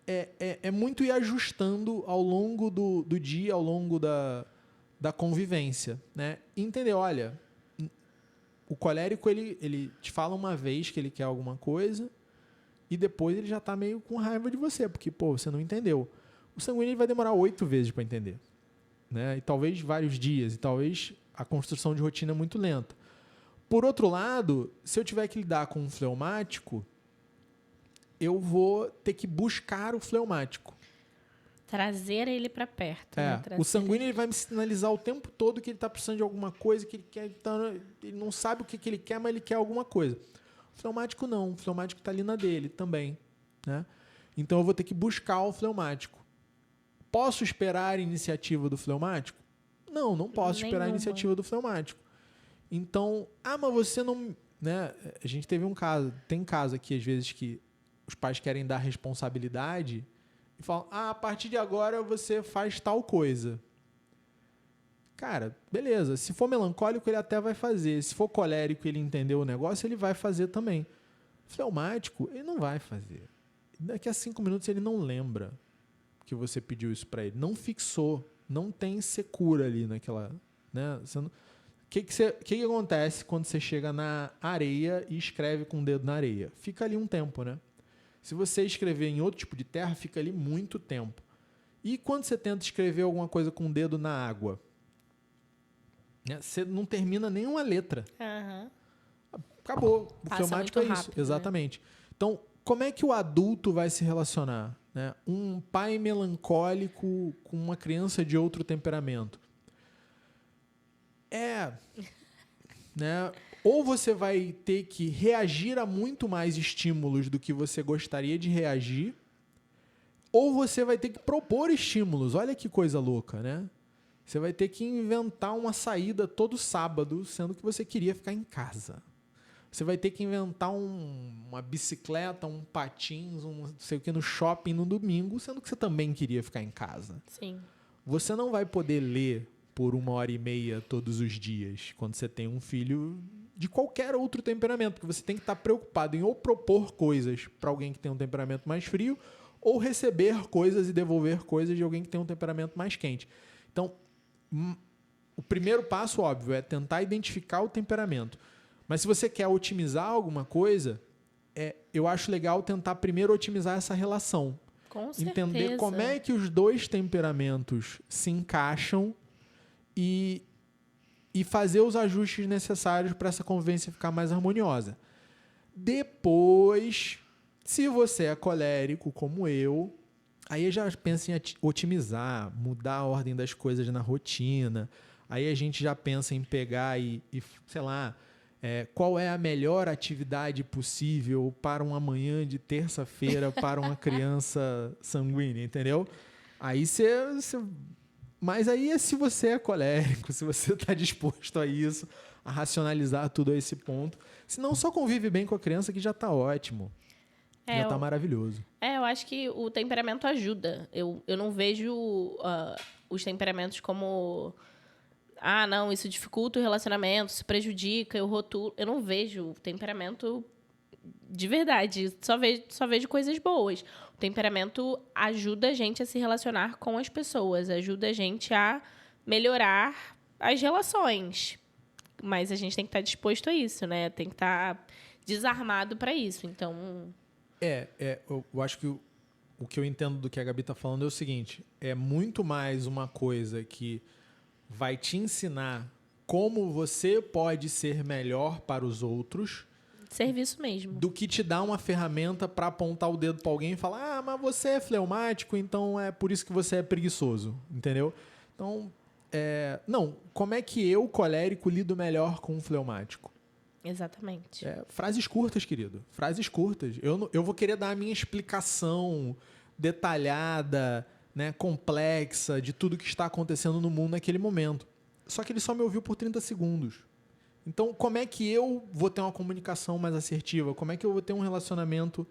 é muito ir ajustando ao longo do dia, ao longo da convivência, né? E entender, olha, o colérico, ele te fala uma vez que ele quer alguma coisa, e depois ele já está meio com raiva de você, porque, você não entendeu. O sanguíneo ele vai demorar 8 vezes para entender, né? E talvez vários dias, e talvez a construção de rotina é muito lenta. Por outro lado, se eu tiver que lidar com um fleumático, eu vou ter que buscar o fleumático. Trazer ele para perto. Né? O sanguíneo ele vai me sinalizar o tempo todo que ele está precisando de alguma coisa, que ele quer. Ele não sabe o que ele quer, mas ele quer alguma coisa. O fleumático não. O fleumático está ali na dele também, né? Então eu vou ter que buscar o fleumático. Posso esperar a iniciativa do fleumático? Não posso esperar a iniciativa do fleumático. Então, mas você não... Né? A gente teve tem caso aqui, às vezes, que os pais querem dar responsabilidade e falam, a partir de agora você faz tal coisa. Cara, beleza. Se for melancólico, ele até vai fazer. Se for colérico e ele entendeu o negócio, ele vai fazer também. Fleumático, ele não vai fazer. Daqui a 5 minutos ele não lembra que você pediu isso para ele. Não fixou. Não tem secura ali naquela... Né? Você não... O que acontece quando você chega na areia e escreve com o dedo na areia? Fica ali um tempo, né? Se você escrever em outro tipo de terra, fica ali muito tempo. E quando você tenta escrever alguma coisa com o dedo na água? Né? Você não termina nenhuma letra. Acabou. O fleumático é isso. Exatamente. Né? Então, como é que o adulto vai se relacionar? Né? Um pai melancólico com uma criança de outro temperamento. Né? Ou você vai ter que reagir a muito mais estímulos do que você gostaria de reagir, ou você vai ter que propor estímulos. Olha que coisa louca, né? Você vai ter que inventar uma saída todo sábado, sendo que você queria ficar em casa. Você vai ter que inventar uma bicicleta, um patins, não sei o que, no shopping no domingo, sendo que você também queria ficar em casa. Sim. Você não vai poder ler por 1h30 todos os dias, quando você tem um filho de qualquer outro temperamento, porque você tem que estar preocupado em ou propor coisas para alguém que tem um temperamento mais frio, ou receber coisas e devolver coisas de alguém que tem um temperamento mais quente. Então, o primeiro passo, óbvio, é tentar identificar o temperamento. Mas se você quer otimizar alguma coisa, eu acho legal tentar primeiro otimizar essa relação. Com certeza. Entender como é que os dois temperamentos se encaixam e e fazer os ajustes necessários para essa convivência ficar mais harmoniosa. Depois, se você é colérico como eu, aí já pensa em otimizar, mudar a ordem das coisas na rotina. Aí a gente já pensa em pegar e sei lá, qual é a melhor atividade possível para uma manhã de terça-feira para uma criança sanguínea, entendeu? Aí mas aí se você é colérico, se você está disposto a isso, a racionalizar tudo a esse ponto. Se não, só convive bem com a criança que já está ótimo. Já está maravilhoso. Eu acho que o temperamento ajuda. Eu não vejo os temperamentos como... Ah, não, isso dificulta o relacionamento, isso prejudica, eu rotulo. Eu não vejo o temperamento de verdade. Só vejo coisas boas. O temperamento ajuda a gente a se relacionar com as pessoas, ajuda a gente a melhorar as relações. Mas a gente tem que estar disposto a isso, né? Tem que estar desarmado para isso. Então... eu acho que o que eu entendo do que a Gabi está falando é o seguinte: é muito mais uma coisa que vai te ensinar como você pode ser melhor para os outros. Serviço mesmo. Do que te dar uma ferramenta para apontar o dedo para alguém e falar: ah, mas você é fleumático, então é por isso que você é preguiçoso, entendeu? Então, não, como é que eu, colérico, lido melhor com um fleumático? Exatamente. Frases curtas, querido. Frases curtas. Eu vou querer dar a minha explicação detalhada, né, complexa de tudo que está acontecendo no mundo naquele momento. Só que ele só me ouviu por 30 segundos. Então, como é que eu vou ter uma comunicação mais assertiva? Como é que eu vou ter um relacionamento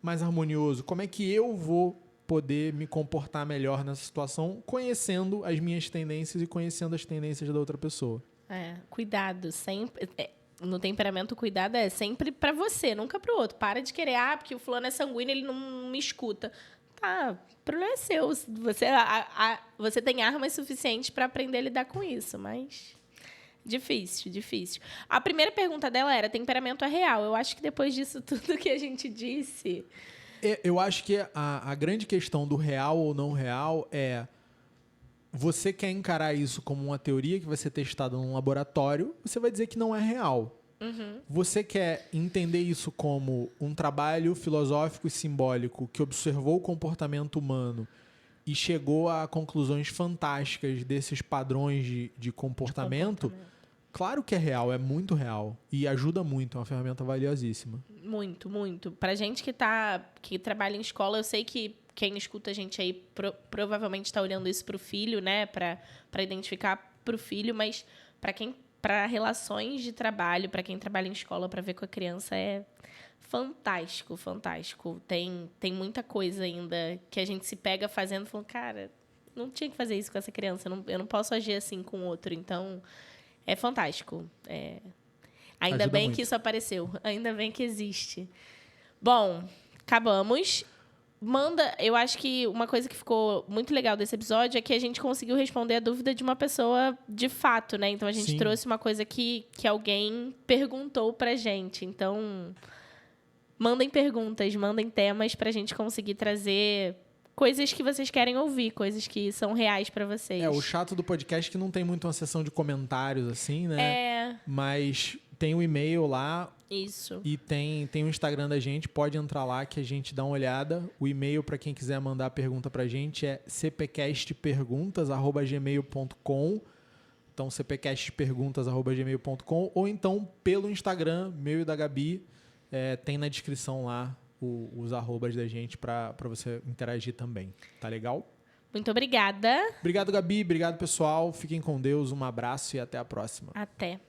mais harmonioso? Como é que eu vou poder me comportar melhor nessa situação, conhecendo as minhas tendências e conhecendo as tendências da outra pessoa? Cuidado, sempre... No temperamento, cuidado é sempre para você, nunca para o outro. Para de querer, porque o fulano é sanguíneo, ele não me escuta. Tá, o problema é seu. Você tem armas suficientes para aprender a lidar com isso, mas difícil. A primeira pergunta dela era: temperamento é real? Eu acho que depois disso tudo que a gente disse... Eu acho que a grande questão do real ou não real é: você quer encarar isso como uma teoria que vai ser testada num laboratório, você vai dizer que não é real. Uhum. Você quer entender isso como um trabalho filosófico e simbólico que observou o comportamento humano e chegou a conclusões fantásticas desses padrões de comportamento? Claro que é real, é muito real. E ajuda muito, é uma ferramenta valiosíssima. Muito, muito. Pra gente que trabalha em escola, eu sei que quem escuta a gente aí provavelmente está olhando isso para o filho, né? Para identificar para o filho, mas para relações de trabalho, para quem trabalha em escola, para ver com a criança, é fantástico. Tem muita coisa ainda que a gente se pega fazendo, falando, cara, não tinha que fazer isso com essa criança, eu não posso agir assim com o outro. Então, é fantástico. Ainda bem que isso apareceu, ainda bem que existe. Bom, acabamos. Eu acho que uma coisa que ficou muito legal desse episódio é que a gente conseguiu responder a dúvida de uma pessoa de fato, né? Então, a gente trouxe uma coisa que alguém perguntou pra gente. Então, mandem perguntas, mandem temas pra gente conseguir trazer coisas que vocês querem ouvir, coisas que são reais pra vocês. O chato do podcast é que não tem muito uma seção de comentários, assim, né? Mas tem o e-mail lá. Isso. E tem o Instagram da gente, pode entrar lá que a gente dá uma olhada. O e-mail para quem quiser mandar pergunta pra gente é cpcastperguntas@gmail.com. Então, cpcastperguntas@gmail.com, ou então pelo Instagram, meu e da Gabi, tem na descrição lá os arrobas da gente para você interagir também. Tá legal? Muito obrigada. Obrigado, Gabi. Obrigado, pessoal. Fiquem com Deus. Um abraço e até a próxima. Até.